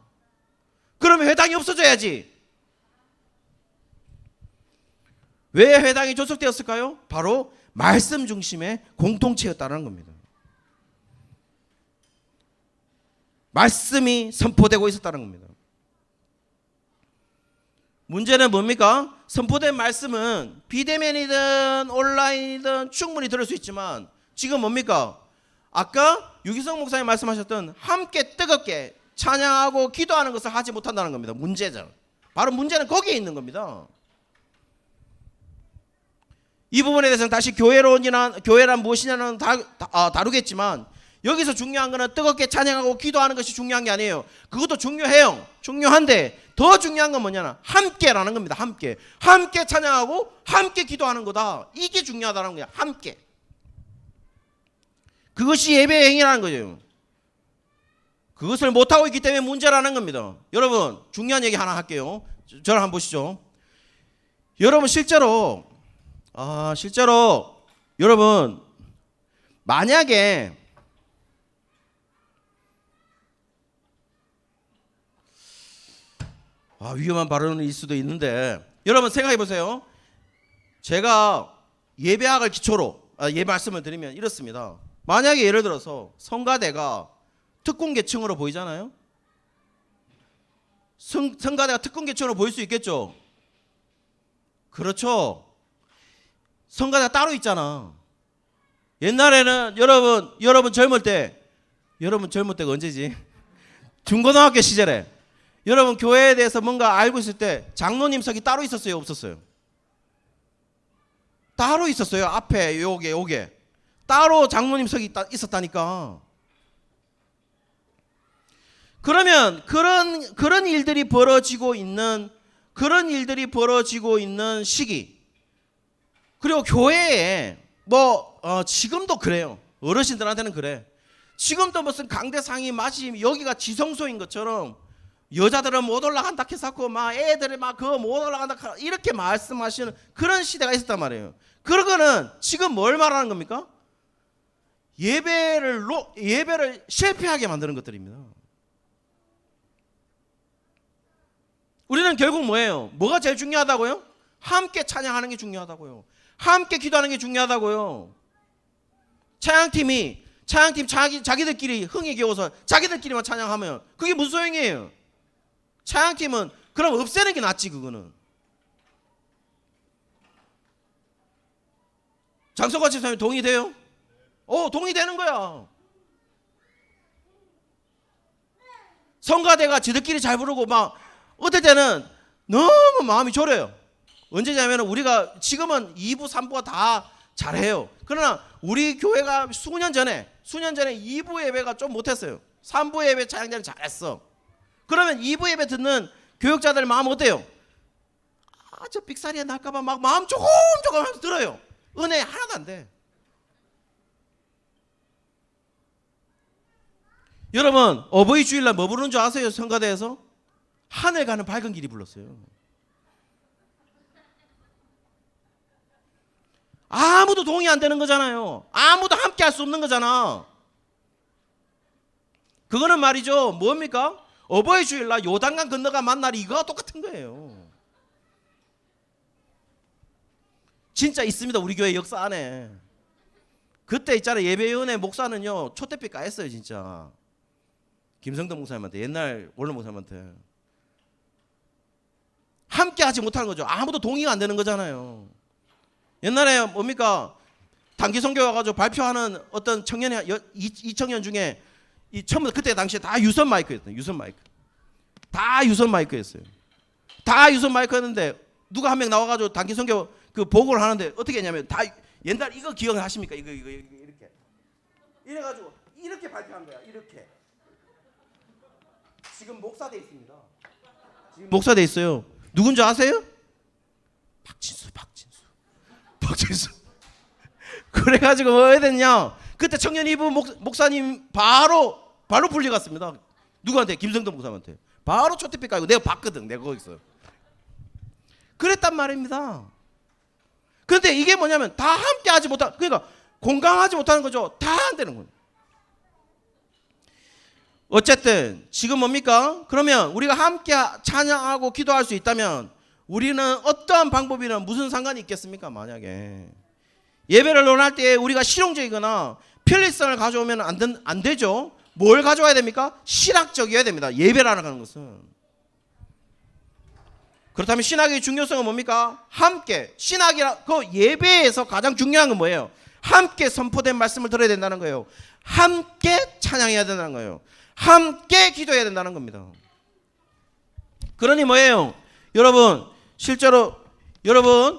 A: 그러면 회당이 없어져야지. 왜 회당이 존속되었을까요? 바로 말씀 중심의 공동체였다는 겁니다. 말씀이 선포되고 있었다는 겁니다. 문제는 뭡니까? 선포된 말씀은 비대면이든 온라인이든 충분히 들을 수 있지만 지금 뭡니까? 아까 유기성 목사님 말씀하셨던 함께 뜨겁게 찬양하고 기도하는 것을 하지 못한다는 겁니다. 문제죠. 바로 문제는 거기에 있는 겁니다. 이 부분에 대해서는 다시 교회란 무엇이냐는 다루겠지만 여기서 중요한 것은 뜨겁게 찬양하고 기도하는 것이 중요한 게 아니에요. 그것도 중요해요. 중요한데 더 중요한 건 뭐냐면 함께라는 겁니다. 함께 찬양하고 함께 기도하는 거다. 이게 중요하다는 거야. 함께. 그것이 예배의 행위라는 거예요. 그것을 못하고 있기 때문에 문제라는 겁니다. 여러분 중요한 얘기 하나 할게요. 저를 한번 보시죠. 여러분 실제로 여러분 만약에 위험한 발언일 수도 있는데 여러분 생각해 보세요. 제가 예배학을 기초로 말씀을 드리면 이렇습니다. 만약에 예를 들어서 성가대가 특권계층으로 보이잖아요. 성가대가 특권계층으로 보일 수 있겠죠. 그렇죠. 성가대가 따로 있잖아. 옛날에는 여러분 젊을 때가 언제지? 중고등학교 시절에 여러분 교회에 대해서 뭔가 알고 있을 때 장로님석이 따로 있었어요, 없었어요? 따로 있었어요. 앞에 요게 따로 장로님석이 있었다니까. 그러면 그런 일들이 벌어지고 있는 시기, 그리고 교회에 지금도 그래요. 어르신들한테는 그래. 지금도 무슨 강대상이 마치 여기가 지성소인 것처럼 여자들은 못 올라간다 해서 막 애들이 막 그거 못 올라간다 이렇게 말씀하시는 그런 시대가 있었단 말이에요. 그거는 지금 뭘 말하는 겁니까? 예배를 실패하게 만드는 것들입니다. 우리는 결국 뭐예요? 뭐가 제일 중요하다고요? 함께 찬양하는 게 중요하다고요. 함께 기도하는 게 중요하다고요. 찬양팀 자기들끼리 흥이 겨워서 자기들끼리만 찬양하면 그게 무슨 소용이에요? 찬양팀은 그럼 없애는 게 낫지. 그거는 장성과 집사님 동의돼요? 동의되는 거야. 성가대가 지들끼리 잘 부르고 막 어떨 때는 너무 마음이 졸여요. 언제냐면 우리가 지금은 2부 3부가 다 잘해요. 그러나 우리 교회가 수년 전에 2부 예배가 좀 못했어요. 3부 예배 찬양자는 잘했어. 그러면 2부 예배 듣는 교육자들 마음 어때요? 저 삑사리가 날까봐 막 마음 조금 하면서 들어요. 은혜 하나도 안 돼. 여러분 어버이 주일날 뭐 부르는 줄 아세요? 성가대에서 하늘 가는 밝은 길이 불렀어요. 아무도 동의 안 되는 거잖아요. 아무도 함께 할 수 없는 거잖아. 그거는 말이죠. 뭡니까? 어버이 주일날 요단강 건너가 만날이 이거와 똑같은 거예요. 진짜 있습니다. 우리 교회 역사 안에. 그때 있잖아요. 예배위원회 목사는요. 초대비 까였어요. 진짜. 김성덕 목사님한테, 옛날 원로 목사님한테. 함께 하지 못하는 거죠. 아무도 동의가 안 되는 거잖아요. 옛날에 뭡니까? 단기 선교 와가지고 발표하는 어떤 이 청년 중에 처음부터 그때 당시에 다 유선 마이크였어요. 유선 마이크. 다 유선 마이크였어요. 다 유선 마이크였는데 누가 한 명 나와가지고 단기 선교 그 보고를 하는데 어떻게 했냐면 다 옛날 이거 기억하십니까? 이거 이렇게 이래가지고 이렇게 발표한 거야. 이렇게. 지금 목사돼 있습니다. 지금 목사돼 있어요. 누군지 아세요? 박진수. 그래가지고 뭐 해야 됐냐? 그때 청년 이부 목사님 바로 불려갔습니다. 누구한테? 김성덕 목사님한테. 바로 초대빛 깔고 내가 봤거든. 내가 거기서. 그랬단 말입니다. 그런데 이게 뭐냐면 다 함께 하지 못한, 그러니까 공감하지 못하는 거죠. 다 안 되는 거예요. 어쨌든 지금 뭡니까? 그러면 우리가 함께 찬양하고 기도할 수 있다면 우리는 어떠한 방법이나 무슨 상관이 있겠습니까? 만약에 예배를 논할 때 우리가 실용적이거나 편리성을 가져오면 안 되죠. 뭘 가져와야 됩니까? 신학적이어야 됩니다. 예배라는 것은. 그렇다면 신학의 중요성은 뭡니까? 함께 그 예배에서 가장 중요한 건 뭐예요? 함께 선포된 말씀을 들어야 된다는 거예요. 함께 찬양해야 된다는 거예요. 함께 기도해야 된다는 겁니다. 그러니 뭐예요? 여러분 실제로 여러분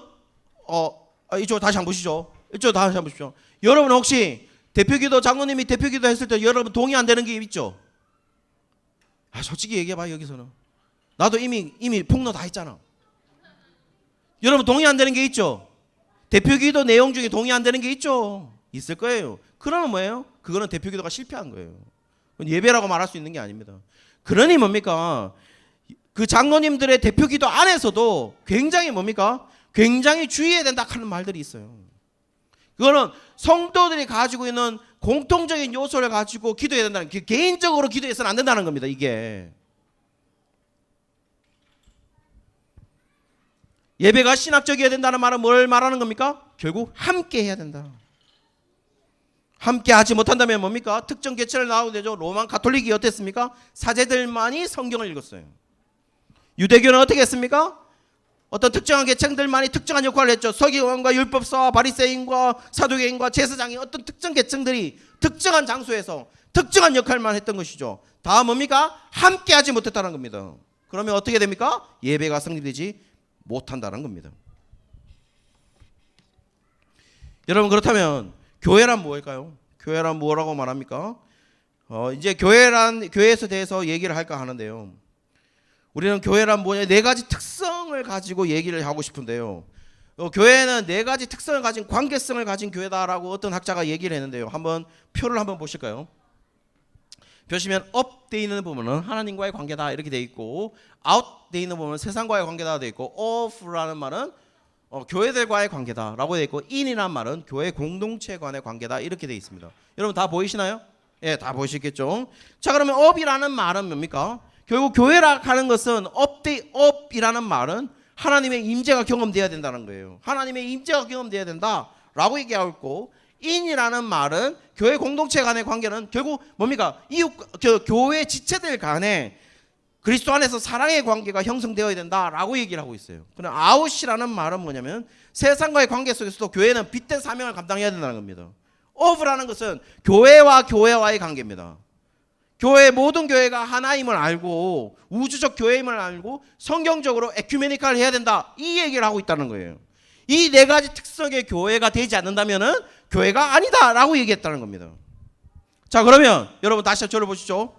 A: 이쪽 다시 한번 보시죠. 이쪽 다시 한번 보십시오. 여러분 혹시 대표기도 장로님이 대표기도 했을 때 여러분 동의 안 되는 게 있죠? 솔직히 얘기해봐. 여기서는 나도 이미 폭로 다 했잖아. 여러분 동의 안 되는 게 있죠? 대표기도 내용 중에 동의 안 되는 게 있죠? 있을 거예요. 그러면 뭐예요? 그거는 대표기도가 실패한 거예요. 예배라고 말할 수 있는 게 아닙니다. 그러니 뭡니까? 그 장로님들의 대표기도 안에서도 굉장히 뭡니까? 굉장히 주의해야 된다 하는 말들이 있어요. 그거는 성도들이 가지고 있는 공통적인 요소를 가지고 기도해야 된다는, 개인적으로 기도해서는 안 된다는 겁니다. 이게 예배가 신학적이어야 된다는 말은 뭘 말하는 겁니까? 결국 함께 해야 된다. 함께 하지 못한다면 뭡니까? 특정 계층을 나오게 되죠. 로만 가톨릭이 어땠습니까? 사제들만이 성경을 읽었어요. 유대교는 어떻게 했습니까? 어떤 특정한 계층들만이 특정한 역할을 했죠. 서기관과 율법사와 바리새인과 사두개인과 제사장이 어떤 특정 계층들이 특정한 장소에서 특정한 역할만 했던 것이죠. 다 뭡니까? 함께 하지 못했다는 겁니다. 그러면 어떻게 됩니까? 예배가 성립되지 못한다는 겁니다. 여러분 그렇다면 교회란 무엇일까요? 교회란 뭐라고 말합니까? 이제 교회에서 대해서 얘기를 할까 하는데요. 우리는 교회란 뭐냐, 네 가지 특성을 가지고 얘기를 하고 싶은데요. 교회는 네 가지 특성을 가진, 관계성을 가진 교회다라고 어떤 학자가 얘기를 했는데요. 한번 표를 한번 보실까요? 보시면 업 돼 있는 부분은 하나님과의 관계다 이렇게 돼 있고, 아웃 돼 있는 부분은 세상과의 관계다 돼 있고, off라는 말은 교회들과의 관계다라고 돼 있고, in이라는 말은 교회 공동체 간의 관계다 이렇게 돼 있습니다. 여러분 다 보이시나요? 예, 다 보이시겠죠? 자, 그러면 up이라는 말은 뭡니까? 결국 교회라 하는 것은 up이라는 말은 하나님의 임재가 경험돼야 된다는 거예요. 하나님의 임재가 경험돼야 된다라고 얘기하고 있고, 인이라는 말은 교회 공동체 간의 관계는 결국 뭡니까? 교회 지체들 간에 그리스도 안에서 사랑의 관계가 형성되어야 된다라고 얘기를 하고 있어요. 그럼 아웃이라는 말은 뭐냐면 세상과의 관계 속에서도 교회는 빛된 사명을 감당해야 된다는 겁니다. 오브라는 것은 교회와 교회와의 관계입니다. 모든 교회가 하나임을 알고 우주적 교회임을 알고 성경적으로 에큐메니칼을 해야 된다, 이 얘기를 하고 있다는 거예요. 이 네 가지 특성의 교회가 되지 않는다면은 교회가 아니다라고 얘기했다는 겁니다. 자, 그러면 여러분 다시 저를 보시죠.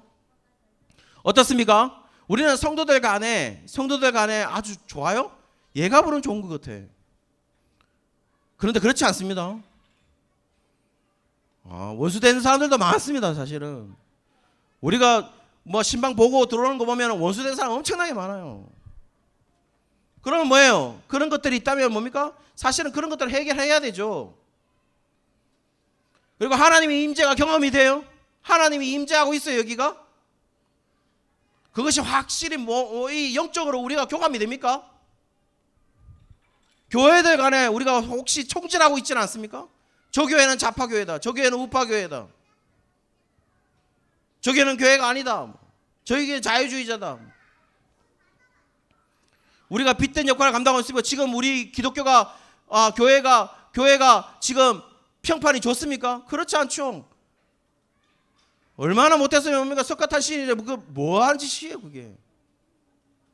A: 어떻습니까? 우리는 성도들 간에 아주 좋아요? 얘가 부르면 좋은 것 같아. 그런데 그렇지 않습니다. 원수되는 사람들도 많습니다. 사실은 우리가 뭐 신방 보고 들어오는 거 보면 원수된 사람 엄청나게 많아요. 그러면 뭐예요? 그런 것들이 있다면 뭡니까? 사실은 그런 것들을 해결해야 되죠. 그리고 하나님의 임재가 경험이 돼요? 하나님이 임재하고 있어요, 여기가? 그것이 확실히 이 영적으로 우리가 교감이 됩니까? 교회들 간에 우리가 혹시 총질하고 있지는 않습니까? 저 교회는 좌파교회다, 저 교회는 우파교회다, 저 교회는 교회가 아니다, 저희 교회는 자유주의자다. 우리가 빛된 역할을 감당하고 있습니까? 지금 우리 기독교가 교회가 지금 평판이 좋습니까? 그렇지 않죠. 얼마나 못했으면 뭡니까? 석가탄신일에 그 뭐한 짓이에요 그게.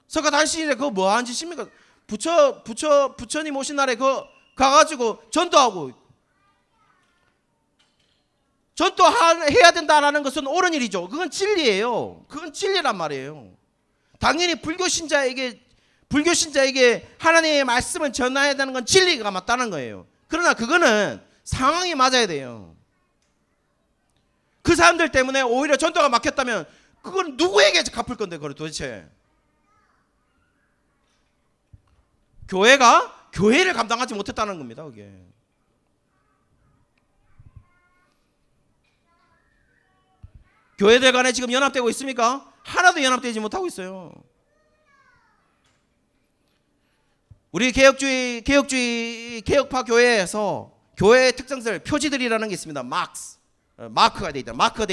A: 석가탄신일에 그거 뭐한 짓입니까? 부처님 오신 날에 그 가가지고 전도하고, 전도해야 된다라는 것은 옳은 일이죠. 그건 진리예요. 그건 진리란 말이에요. 당연히 불교 신자에게 하나님의 말씀을 전해야 되는 건 진리가 맞다는 거예요. 그러나 그거는 상황이 맞아야 돼요. 그 사람들 때문에 오히려 전도가 막혔다면 그건 누구에게 갚을 건데, 그걸 도대체? 교회가 교회를 감당하지 못했다는 겁니다, 그게. 교회들 간에 지금 연합되고 있습니까? 하나도 연합되지 못하고 있어요. 우리 개혁파 교회에서 교회의 특성들, 표지들이라는 게 있습니다. 마크가 돼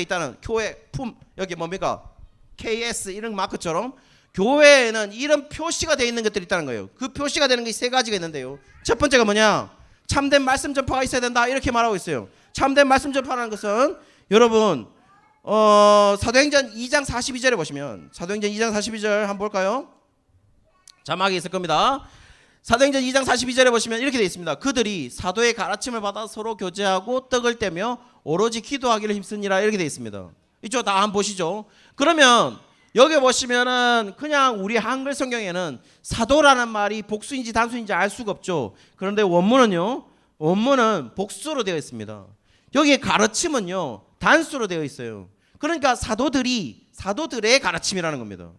A: 있다는 교회 품, 여기 뭡니까? KS 이런 마크처럼 교회에는 이런 표시가 되어 있는 것들이 있다는 거예요. 그 표시가 되는 게 세 가지가 있는데요. 첫 번째가 뭐냐? 참된 말씀 전파가 있어야 된다, 이렇게 말하고 있어요. 참된 말씀 전파라는 것은 여러분 사도행전 2장 42절에 보시면, 사도행전 2장 42절 한번 볼까요? 자막이 있을 겁니다. 사도행전 2장 42절에 보시면 이렇게 되어 있습니다. 그들이 사도의 가르침을 받아 서로 교제하고 떡을 떼며 오로지 기도하기를 힘쓰니라, 이렇게 되어 있습니다. 이쪽 다 한번 보시죠. 그러면 여기 보시면은 그냥 우리 한글 성경에는 사도라는 말이 복수인지 단수인지 알 수가 없죠. 그런데 원문은 복수로 되어 있습니다. 여기 가르침은요 단수로 되어 있어요. 그러니까 사도들의 가르침이라는 겁니다.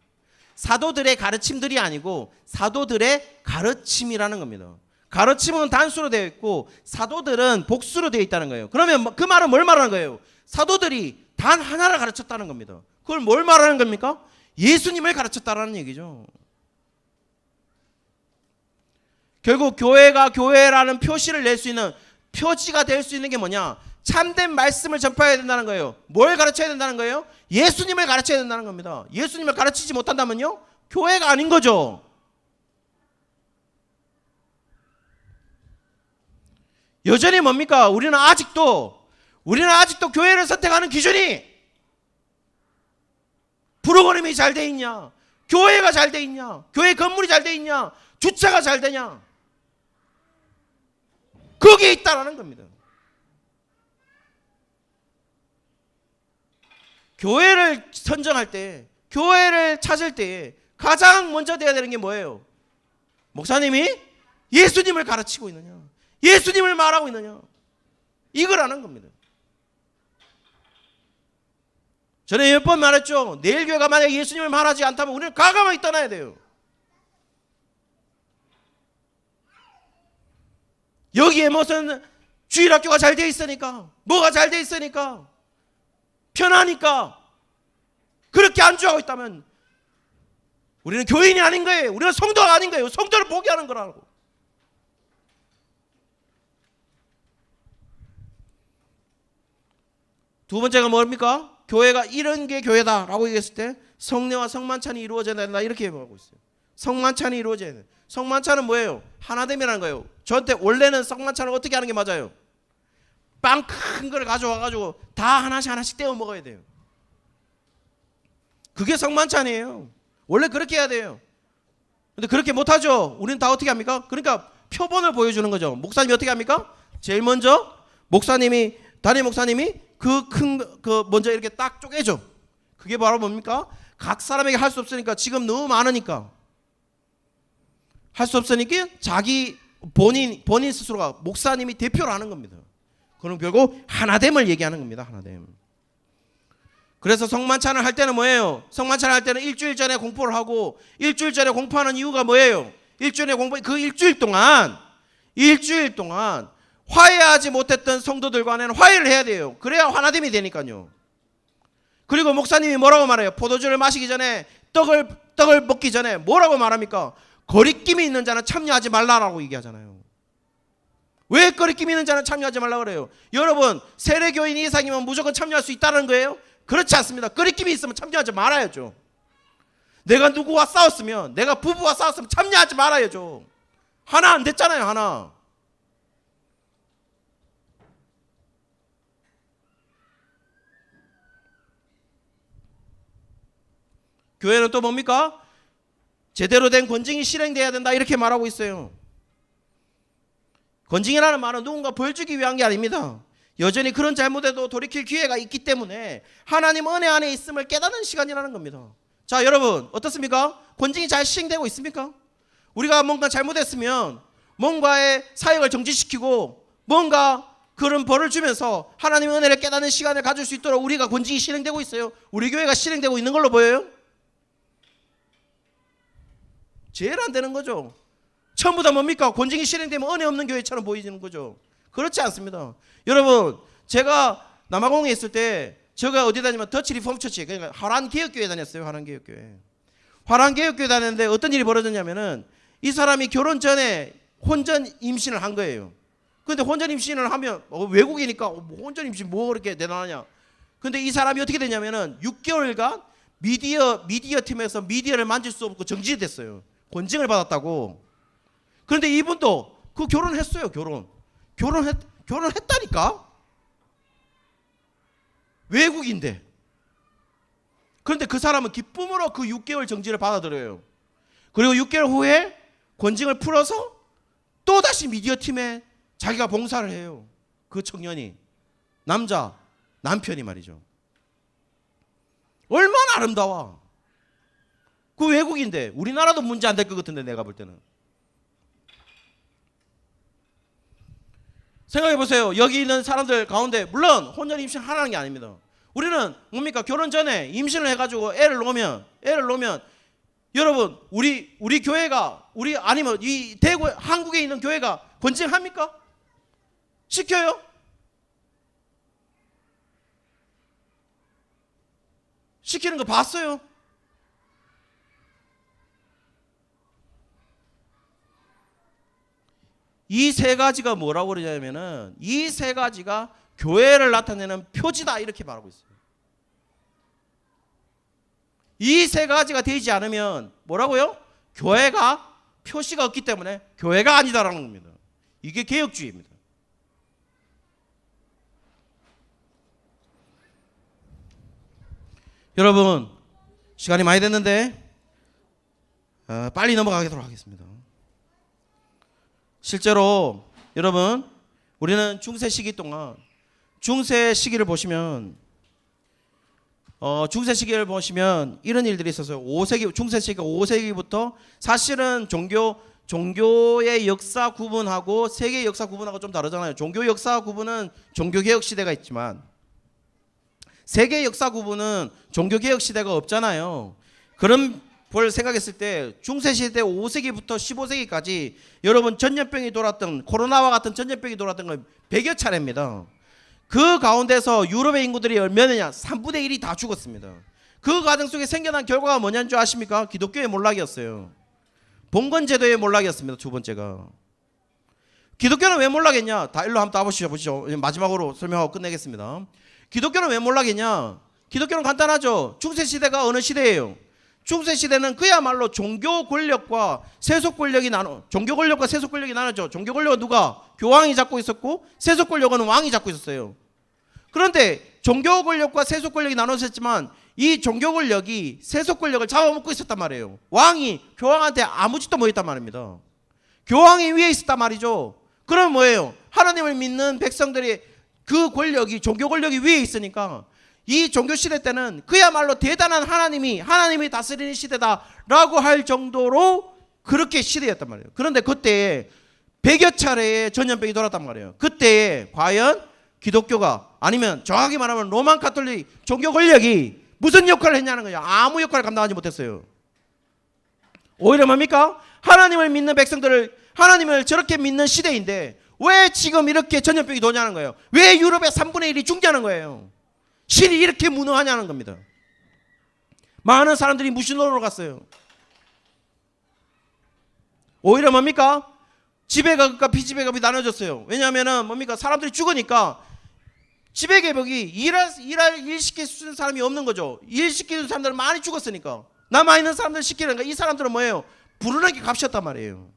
A: 사도들의 가르침들이 아니고 사도들의 가르침이라는 겁니다. 가르침은 단수로 되어 있고 사도들은 복수로 되어 있다는 거예요. 그러면 그 말은 뭘 말하는 거예요? 사도들이 단 하나를 가르쳤다는 겁니다. 그걸 뭘 말하는 겁니까? 예수님을 가르쳤다라는 얘기죠. 결국 교회가 교회라는 표시를 낼 수 있는, 표지가 될 수 있는 게 뭐냐? 참된 말씀을 전파해야 된다는 거예요. 뭘 가르쳐야 된다는 거예요? 예수님을 가르쳐야 된다는 겁니다. 예수님을 가르치지 못한다면요? 교회가 아닌 거죠. 여전히 뭡니까? 우리는 아직도 교회를 선택하는 기준이 프로그램이 잘 돼 있냐, 교회가 잘 돼 있냐, 교회 건물이 잘 돼 있냐, 주차가 잘 되냐, 거기에 있다라는 겁니다. 교회를 선정할 때, 교회를 찾을 때 가장 먼저 돼야 되는 게 뭐예요? 목사님이 예수님을 가르치고 있느냐, 예수님을 말하고 있느냐, 이걸 아는 겁니다. 저는 몇 번 말했죠. 내일 교회가 만약에 예수님을 말하지 않다면 우리는 과감하게 떠나야 돼요. 여기에 무슨 주일학교가 잘 돼 있으니까, 뭐가 잘 돼 있으니까, 편하니까 그렇게 안주하고 있다면 우리는 교인이 아닌 거예요. 우리는 성도가 아닌 거예요. 성도를 포기하는 거라고. 두 번째가 뭡니까? 교회가 이런 게 교회다라고 얘기했을 때 성례와 성만찬이 이루어져야 된다, 이렇게 얘기하고 있어요. 성만찬이 이루어져야 돼. 성만찬은 뭐예요? 하나됨이라는 거예요. 저한테 원래는 성만찬을 어떻게 하는 게 맞아요? 빵 큰 걸 가져와가지고 다 하나씩 떼어 먹어야 돼요. 그게 성만찬이에요. 원래 그렇게 해야 돼요. 근데 그렇게 못하죠. 우리는 다 어떻게 합니까? 그러니까 표본을 보여주는 거죠. 목사님이 어떻게 합니까? 제일 먼저 담임 목사님이 먼저 이렇게 딱 쪼개줘. 그게 바로 뭡니까? 각 사람에게 할 수 없으니까, 지금 너무 많으니까 할 수 없으니까 본인 스스로가 목사님이 대표를 하는 겁니다. 그럼 결국 하나됨을 얘기하는 겁니다. 하나됨. 그래서 성만찬을 할 때는 뭐예요? 성만찬을 할 때는 일주일 전에 공포를 하고, 일주일 전에 공포하는 이유가 뭐예요? 일주일 동안 화해하지 못했던 성도들 간에는 화해를 해야 돼요. 그래야 하나됨이 되니까요. 그리고 목사님이 뭐라고 말해요? 포도주를 마시기 전에, 떡을 먹기 전에 뭐라고 말합니까? 거리낌이 있는 자는 참여하지 말라라고 얘기하잖아요. 왜 거리낌이 있는 자는 참여하지 말라고 그래요? 여러분, 세례교인 이상이면 무조건 참여할 수 있다는 거예요? 그렇지 않습니다. 거리낌이 있으면 참여하지 말아야죠. 내가 누구와 싸웠으면, 내가 부부와 싸웠으면 참여하지 말아야죠. 하나 안 됐잖아요. 하나. 교회는 또 뭡니까? 제대로 된 권징이 실행돼야 된다, 이렇게 말하고 있어요. 권징이라는 말은 누군가 벌 주기 위한 게 아닙니다. 여전히 그런 잘못에도 돌이킬 기회가 있기 때문에 하나님 은혜 안에 있음을 깨닫는 시간이라는 겁니다. 자, 여러분 어떻습니까? 권징이 잘 시행되고 있습니까? 우리가 뭔가 잘못했으면 뭔가의 사역을 정지시키고 뭔가 그런 벌을 주면서 하나님의 은혜를 깨닫는 시간을 가질 수 있도록 우리가 권징이 실행되고 있어요. 우리 교회가 실행되고 있는 걸로 보여요? 제일 안 되는 거죠. 전부 다 뭡니까? 권징이 실행되면 은혜 없는 교회처럼 보이는 거죠. 그렇지 않습니다. 여러분, 제가 남아공에 있을 때 제가 어디 다니면 더치 리폼 처치, 그러니까 화란개혁교회 다녔어요. 화란개혁교회 다녔는데 어떤 일이 벌어졌냐면은 이 사람이 결혼 전에 혼전 임신을 한 거예요. 근데 혼전 임신을 하면 외국이니까 혼전 임신 뭐 그렇게 대단하냐. 근데 이 사람이 어떻게 됐냐면은 6개월간 미디어 팀에서 미디어를 만질 수 없고 정지됐어요. 권징을 받았다고. 그런데 이분도 그 결혼했어요. 결혼했다니까. 외국인데. 그런데 그 사람은 기쁨으로 그 6개월 정지를 받아들여요. 그리고 6개월 후에 권징을 풀어서 또다시 미디어 팀에 자기가 봉사를 해요. 그 청년이. 남편이 말이죠. 얼마나 아름다워. 그 외국인데 우리나라도 문제 안 될 것 같은데, 내가 볼 때는. 생각해 보세요. 여기 있는 사람들 가운데 물론 혼전 임신 하라는 게 아닙니다. 우리는 뭡니까? 결혼 전에 임신을 해가지고 애를 놓으면 여러분, 우리 교회가, 아니면 이 대구 한국에 있는 교회가 권징합니까? 시켜요? 시키는 거 봤어요? 이 세 가지가 뭐라고 그러냐면은, 이 세 가지가 교회를 나타내는 표지다, 이렇게 말하고 있어요. 이 세 가지가 되지 않으면 뭐라고요? 교회가 표시가 없기 때문에 교회가 아니다라는 겁니다. 이게 개혁주의입니다. 여러분, 시간이 많이 됐는데 빨리 넘어가도록 하겠습니다. 실제로 여러분, 우리는 중세 시기 동안, 중세 시기를 보시면 중세 시기를 보시면 이런 일들이 있었어요. 5세기 중세 시기가 5세기부터 사실은 종교의 역사 구분하고 세계의 역사 구분하고 좀 다르잖아요. 종교 역사 구분은 종교개혁 시대가 있지만 세계의 역사 구분은 종교개혁 시대가 없잖아요. 그런 걸 생각했을 때 중세시대 5세기부터 15세기까지 여러분 전염병이 돌았던 코로나와 같은 전염병이 돌았던 건 100여 차례입니다. 그 가운데서 유럽의 인구들이 몇이냐 3분의 1이 다 죽었습니다. 그 과정 속에 생겨난 결과가 뭐냐는 줄 아십니까? 기독교의 몰락이었어요. 봉건제도의 몰락이었습니다. 두 번째가. 기독교는 왜 몰락했냐? 다 일로 한번 보시죠. 마지막으로 설명하고 끝내겠습니다. 기독교는 왜 몰락했냐? 기독교는 간단하죠. 중세시대가 어느 시대예요? 중세시대는 그야말로 종교 권력과 세속 권력이 종교 권력과 세속 권력이 나눴죠. 종교 권력은 누가? 교황이 잡고 있었고 세속 권력은 왕이 잡고 있었어요. 그런데 종교 권력과 세속 권력이 나눠졌지만 이 종교 권력이 세속 권력을 잡아먹고 있었단 말이에요. 왕이 교황한테 아무 짓도 못했단 말입니다. 교황이 위에 있었단 말이죠. 그럼 뭐예요? 하나님을 믿는 백성들이 그 권력이 종교 권력이 위에 있으니까 이 종교 시대 때는 그야말로 대단한 하나님이 다스리는 시대다라고 할 정도로 그렇게 시대였단 말이에요. 그런데 그때 100여 차례의 전염병이 돌았단 말이에요. 그때 과연 기독교가 아니면 정확히 말하면 로만 가톨릭 종교 권력이 무슨 역할을 했냐는 거예요. 아무 역할을 감당하지 못했어요. 오히려 뭡니까? 하나님을 믿는 백성들을 하나님을 저렇게 믿는 시대인데 왜 지금 이렇게 전염병이 도냐는 거예요. 왜 유럽의 3분의 1이 죽냐는 거예요. 신이 이렇게 무능하냐는 겁니다. 많은 사람들이 무신론으로 갔어요. 오히려 뭡니까? 지배계급과 비지배계급이 나눠졌어요. 왜냐하면 뭡니까? 사람들이 죽으니까 지배계급이 일 시킬 수 있는 사람이 없는 거죠. 일 시키는 사람들은 많이 죽었으니까 남아있는 사람들 시키는 거이 사람들은 뭐예요? 부르는 게 값이었단 말이에요.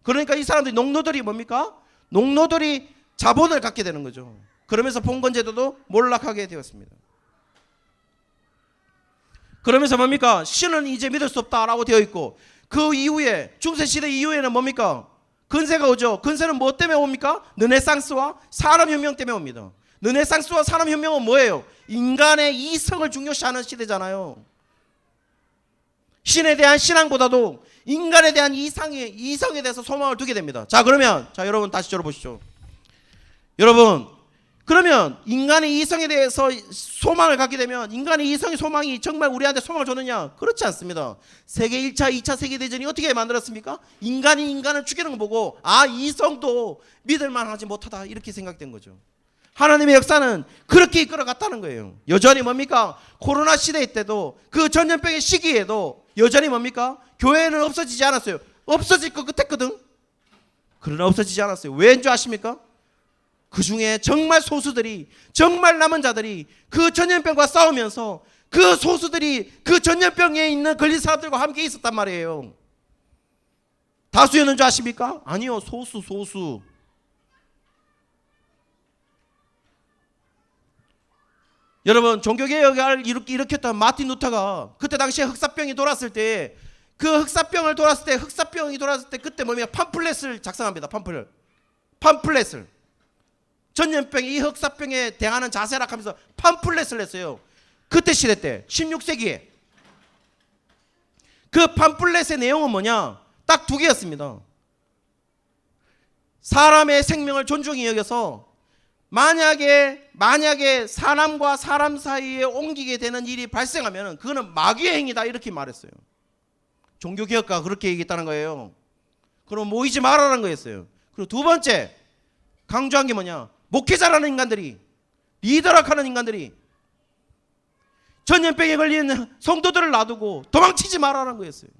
A: 그러니까 이 사람들이 농노들이 뭡니까? 농노들이 자본을 갖게 되는 거죠. 그러면서 봉건제도도 몰락하게 되었습니다. 그러면서 뭡니까? 신은 이제 믿을 수 없다라고 되어 있고 그 이후에 중세시대 이후에는 뭡니까? 근세가 오죠. 근세는 뭐 때문에 옵니까? 르네상스와 산업혁명 때문에 옵니다. 르네상스와 산업혁명은 뭐예요? 인간의 이성을 중요시하는 시대잖아요. 신에 대한 신앙보다도 인간에 대한 이성에 대해서 소망을 두게 됩니다. 자, 그러면 여러분 다시 들어보시죠. 여러분, 그러면 인간의 이성에 대해서 소망을 갖게 되면 인간의 이성의 소망이 정말 우리한테 소망을 줬느냐? 그렇지 않습니다. 세계 1차, 2차 세계대전이 어떻게 만들었습니까? 인간이 인간을 죽이는 거 보고 이성도 믿을만하지 못하다 이렇게 생각된 거죠. 하나님의 역사는 그렇게 이끌어갔다는 거예요. 여전히 뭡니까? 코로나 시대 때도 그 전염병의 시기에도 여전히 뭡니까? 교회는 없어지지 않았어요. 없어질 것 같았거든. 그러나 없어지지 않았어요. 왜인 줄 아십니까? 그 중에 정말 소수들이 정말 남은 자들이 그 전염병과 싸우면서 그 소수들이 그 전염병에 있는 걸린 사람들과 함께 있었단 말이에요. 다수였는 줄 아십니까? 아니요. 소수. 여러분 종교개혁을 일으켰던 마틴 루터가 그때 당시에 흑사병이 돌았을 때 흑사병이 돌았을 때 그때 뭡니까? 팜플렛을 작성합니다. 팜플렛을 전염병 이 흑사병에 대항하는 자세라 하면서 팜플렛을 냈어요. 그때 시대 때 16세기에 그 팜플렛의 내용은 뭐냐? 딱 두 개였습니다. 사람의 생명을 존중히 여겨서 만약에 사람과 사람 사이에 옮기게 되는 일이 발생하면 그거는 마귀의 행위다 이렇게 말했어요. 종교개혁가가 그렇게 얘기했다는 거예요. 그럼 모이지 말라는 거였어요. 그리고 두 번째 강조한 게 뭐냐? 목회자라는 인간들이 리더락하는 인간들이 전염병에 걸린 성도들을 놔두고 도망치지 말라는 거였어요.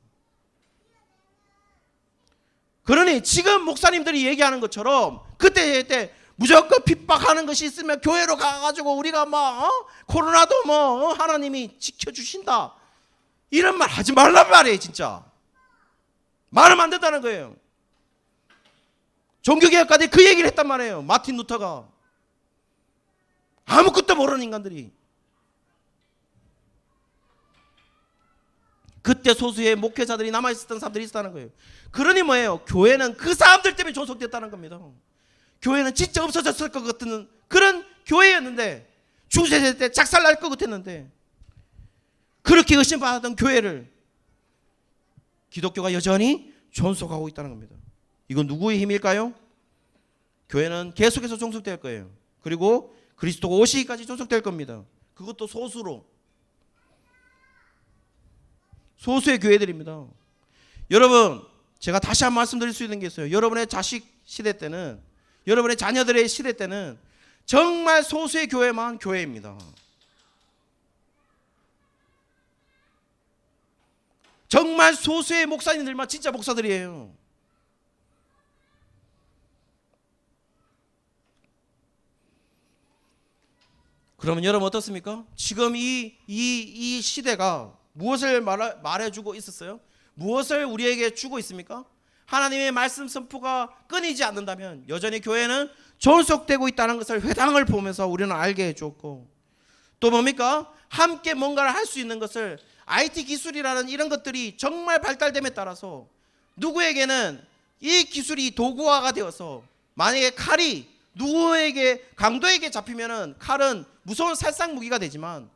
A: 그러니 지금 목사님들이 얘기하는 것처럼 그때 무조건 핍박하는 것이 있으면 교회로 가가지고 우리가 코로나도 하나님이 지켜주신다 이런 말 하지 말란 말이에요. 진짜 말하면 안 된다는 거예요. 종교개혁가들이 그 얘기를 했단 말이에요. 마틴 루터가. 아무것도 모르는 인간들이. 그때 소수의 목회자들이 남아있었던 사람들이 있었다는 거예요. 그러니 뭐예요? 교회는 그 사람들 때문에 존속됐다는 겁니다. 교회는 진짜 없어졌을 것 같은 그런 교회였는데 중세시대 때 작살날 것 같았는데 그렇게 의심받았던 교회를 기독교가 여전히 존속하고 있다는 겁니다. 이건 누구의 힘일까요? 교회는 계속해서 존속될 거예요. 그리고 그리스도가 오시기까지 존속될 겁니다. 그것도 소수로. 소수의 교회들입니다. 여러분, 제가 다시 한 번 말씀드릴 수 있는 게 있어요. 여러분의 자식 시대 때는, 여러분의 자녀들의 시대 때는 정말 소수의 교회만 교회입니다. 정말 소수의 목사님들만 진짜 목사들이에요. 그러면 여러분 어떻습니까? 지금 이 시대가 무엇을 말해주고 있었어요? 무엇을 우리에게 주고 있습니까? 하나님의 말씀 선포가 끊이지 않는다면 여전히 교회는 존속되고 있다는 것을 회당을 보면서 우리는 알게 해주었고, 또 뭡니까? 함께 뭔가를 할 수 있는 것을 IT 기술이라는 이런 것들이 정말 발달됨에 따라서 누구에게는 이 기술이 도구화가 되어서 만약에 칼이 누구에게 강도에게 잡히면은 칼은 무서운 살상 무기가 되지만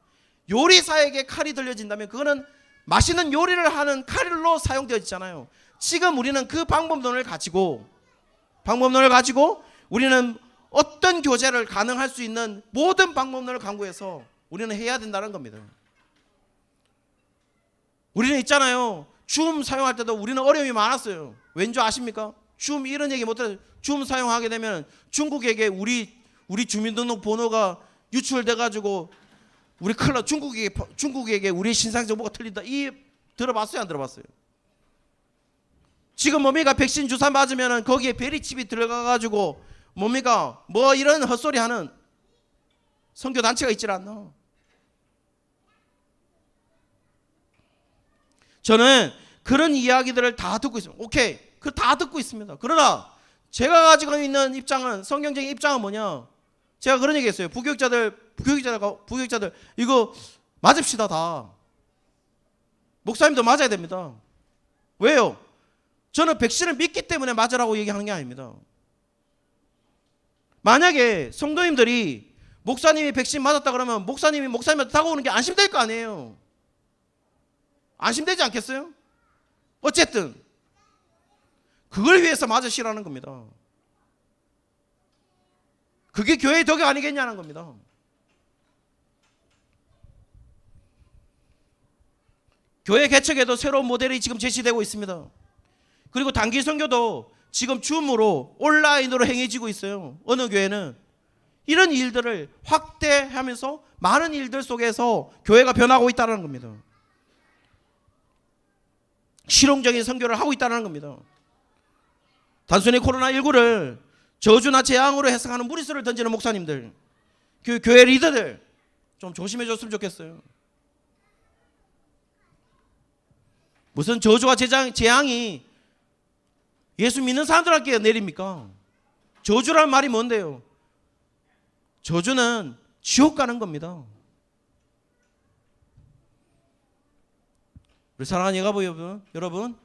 A: 요리사에게 칼이 들려진다면 그거는 맛있는 요리를 하는 칼로 사용되어지잖아요. 지금 우리는 그 방법론을 가지고 우리는 어떤 교제를 가능할 수 있는 모든 방법론을 강구해서 우리는 해야 된다는 겁니다. 우리는 있잖아요. 줌 사용할 때도 우리는 어려움이 많았어요. 왠지 아십니까? 줌 이런 얘기 못해요. 줌 사용하게 되면 중국에게 우리 주민등록 번호가 유출돼가지고 우리 큰일 나. 중국에게 우리 신상 정보가 틀린다. 이 들어봤어요? 안 들어봤어요? 지금 뭡니까? 백신 주사 맞으면은 거기에 베리칩이 들어가가지고 뭡니까? 뭐 이런 헛소리 하는 선교 단체가 있질 않나? 저는 그런 이야기들을 다 듣고 있습니다. 오케이, 그 다 듣고 있습니다. 그러나 제가 가지고 있는 입장은, 성경적인 입장은 뭐냐? 제가 그런 얘기했어요. 부교육자들 이거 맞읍시다 다. 목사님도 맞아야 됩니다. 왜요? 저는 백신을 믿기 때문에 맞으라고 얘기하는 게 아닙니다. 만약에 성도님들이 목사님이 백신 맞았다 그러면 목사님이 목사님한테 다가오는 게 안심될 거 아니에요. 안심되지 않겠어요? 어쨌든 그걸 위해서 맞으시라는 겁니다. 그게 교회의 덕이 아니겠냐는 겁니다. 교회 개척에도 새로운 모델이 지금 제시되고 있습니다. 그리고 단기 선교도 지금 줌으로 온라인으로 행해지고 있어요. 어느 교회는 이런 일들을 확대하면서 많은 일들 속에서 교회가 변하고 있다는 겁니다. 실용적인 선교를 하고 있다는 겁니다. 단순히 코로나19를 저주나 재앙으로 해석하는 무리수를 던지는 목사님들, 그 교회 리더들 좀 조심해 줬으면 좋겠어요. 무슨 저주와 재앙이 예수 믿는 사람들에게 내립니까? 저주란 말이 뭔데요? 저주는 지옥 가는 겁니다. 우리 사랑하는 예가부 여러분,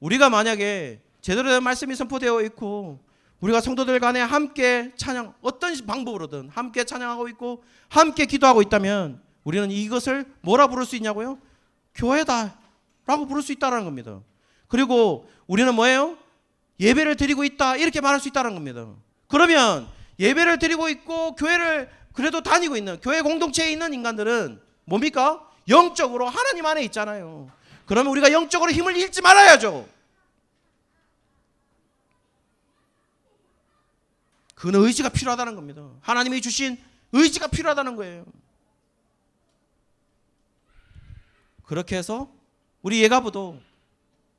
A: 우리가 만약에 제대로 된 말씀이 선포되어 있고 우리가 성도들 간에 함께 찬양, 어떤 방법으로든 함께 찬양하고 있고 함께 기도하고 있다면 우리는 이것을 뭐라 부를 수 있냐고요? 교회다 라고 부를 수 있다는 겁니다. 그리고 우리는 뭐예요? 예배를 드리고 있다 이렇게 말할 수 있다는 겁니다. 그러면 예배를 드리고 있고 교회를 그래도 다니고 있는, 교회 공동체에 있는 인간들은 뭡니까? 영적으로 하나님 안에 있잖아요. 그러면 우리가 영적으로 힘을 잃지 말아야죠. 그는 의지가 필요하다는 겁니다. 하나님이 주신 의지가 필요하다는 거예요. 그렇게 해서 우리 예가부도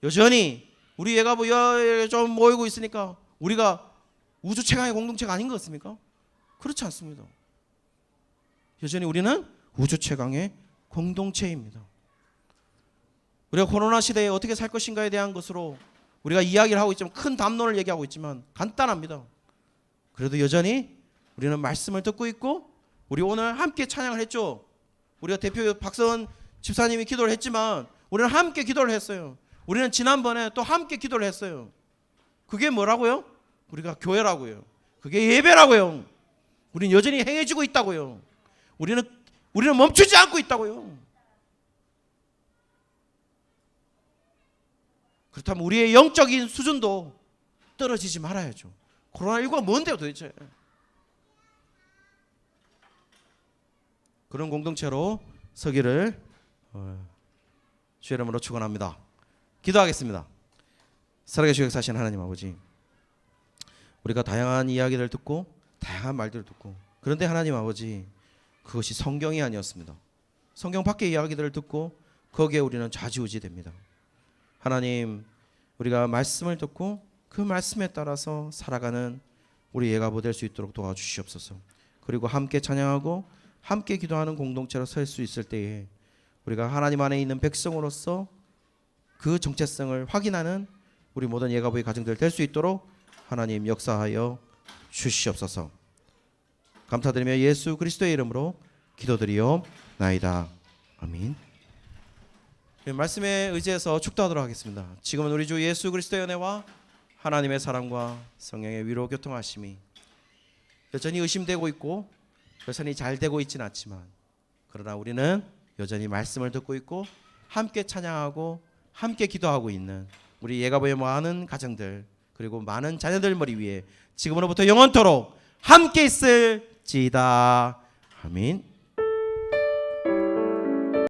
A: 여전히 우리 예가부 좀 모이고 있으니까 우리가 우주 최강의 공동체가 아닌 것 같습니까? 그렇지 않습니다. 여전히 우리는 우주 최강의 공동체입니다. 우리가 코로나 시대에 어떻게 살 것인가에 대한 것으로 우리가 이야기를 하고 있지만, 큰 담론을 얘기하고 있지만 간단합니다. 그래도 여전히 우리는 말씀을 듣고 있고, 우리 오늘 함께 찬양을 했죠. 우리가 대표 박서은 집사님이 기도를 했지만 우리는 함께 기도를 했어요. 우리는 지난번에 또 함께 기도를 했어요. 그게 뭐라고요? 우리가 교회라고요. 그게 예배라고요. 우리는 여전히 행해지고 있다고요. 우리는 멈추지 않고 있다고요. 그렇다면 우리의 영적인 수준도 떨어지지 말아야죠. 코로나19가 뭔데요 도대체. 그런 공동체로 서기를 주의 이름으로 축원합니다. 기도하겠습니다. 살아계시고 역사하신 하나님 아버지, 우리가 다양한 이야기를 듣고 다양한 말들을 듣고, 그런데 하나님 아버지, 그것이 성경이 아니었습니다. 성경 밖의 이야기들을 듣고 거기에 우리는 좌지우지 됩니다. 하나님, 우리가 말씀을 듣고 그 말씀에 따라서 살아가는 우리 예가보 될 수 있도록 도와주시옵소서. 그리고 함께 찬양하고 함께 기도하는 공동체로 설 수 있을 때에 우리가 하나님 안에 있는 백성으로서 그 정체성을 확인하는 우리 모든 예가보의 가정들 될 수 있도록 하나님 역사하여 주시옵소서. 감사드리며 예수 그리스도의 이름으로 기도드리옵나이다. 아멘. 말씀에 의지해서 축도하도록 하겠습니다. 지금은 우리 주 예수 그리스도의 은혜와 하나님의 사랑과 성령의 위로 교통하심이 여전히 의심되고 있고 여전히 잘 되고 있지는 않지만, 그러나 우리는 여전히 말씀을 듣고 있고 함께 찬양하고 함께 기도하고 있는 우리 예가보의 많은 가정들, 그리고 많은 자녀들 머리 위에 지금으로부터 영원토록 함께 있을지다. 아멘.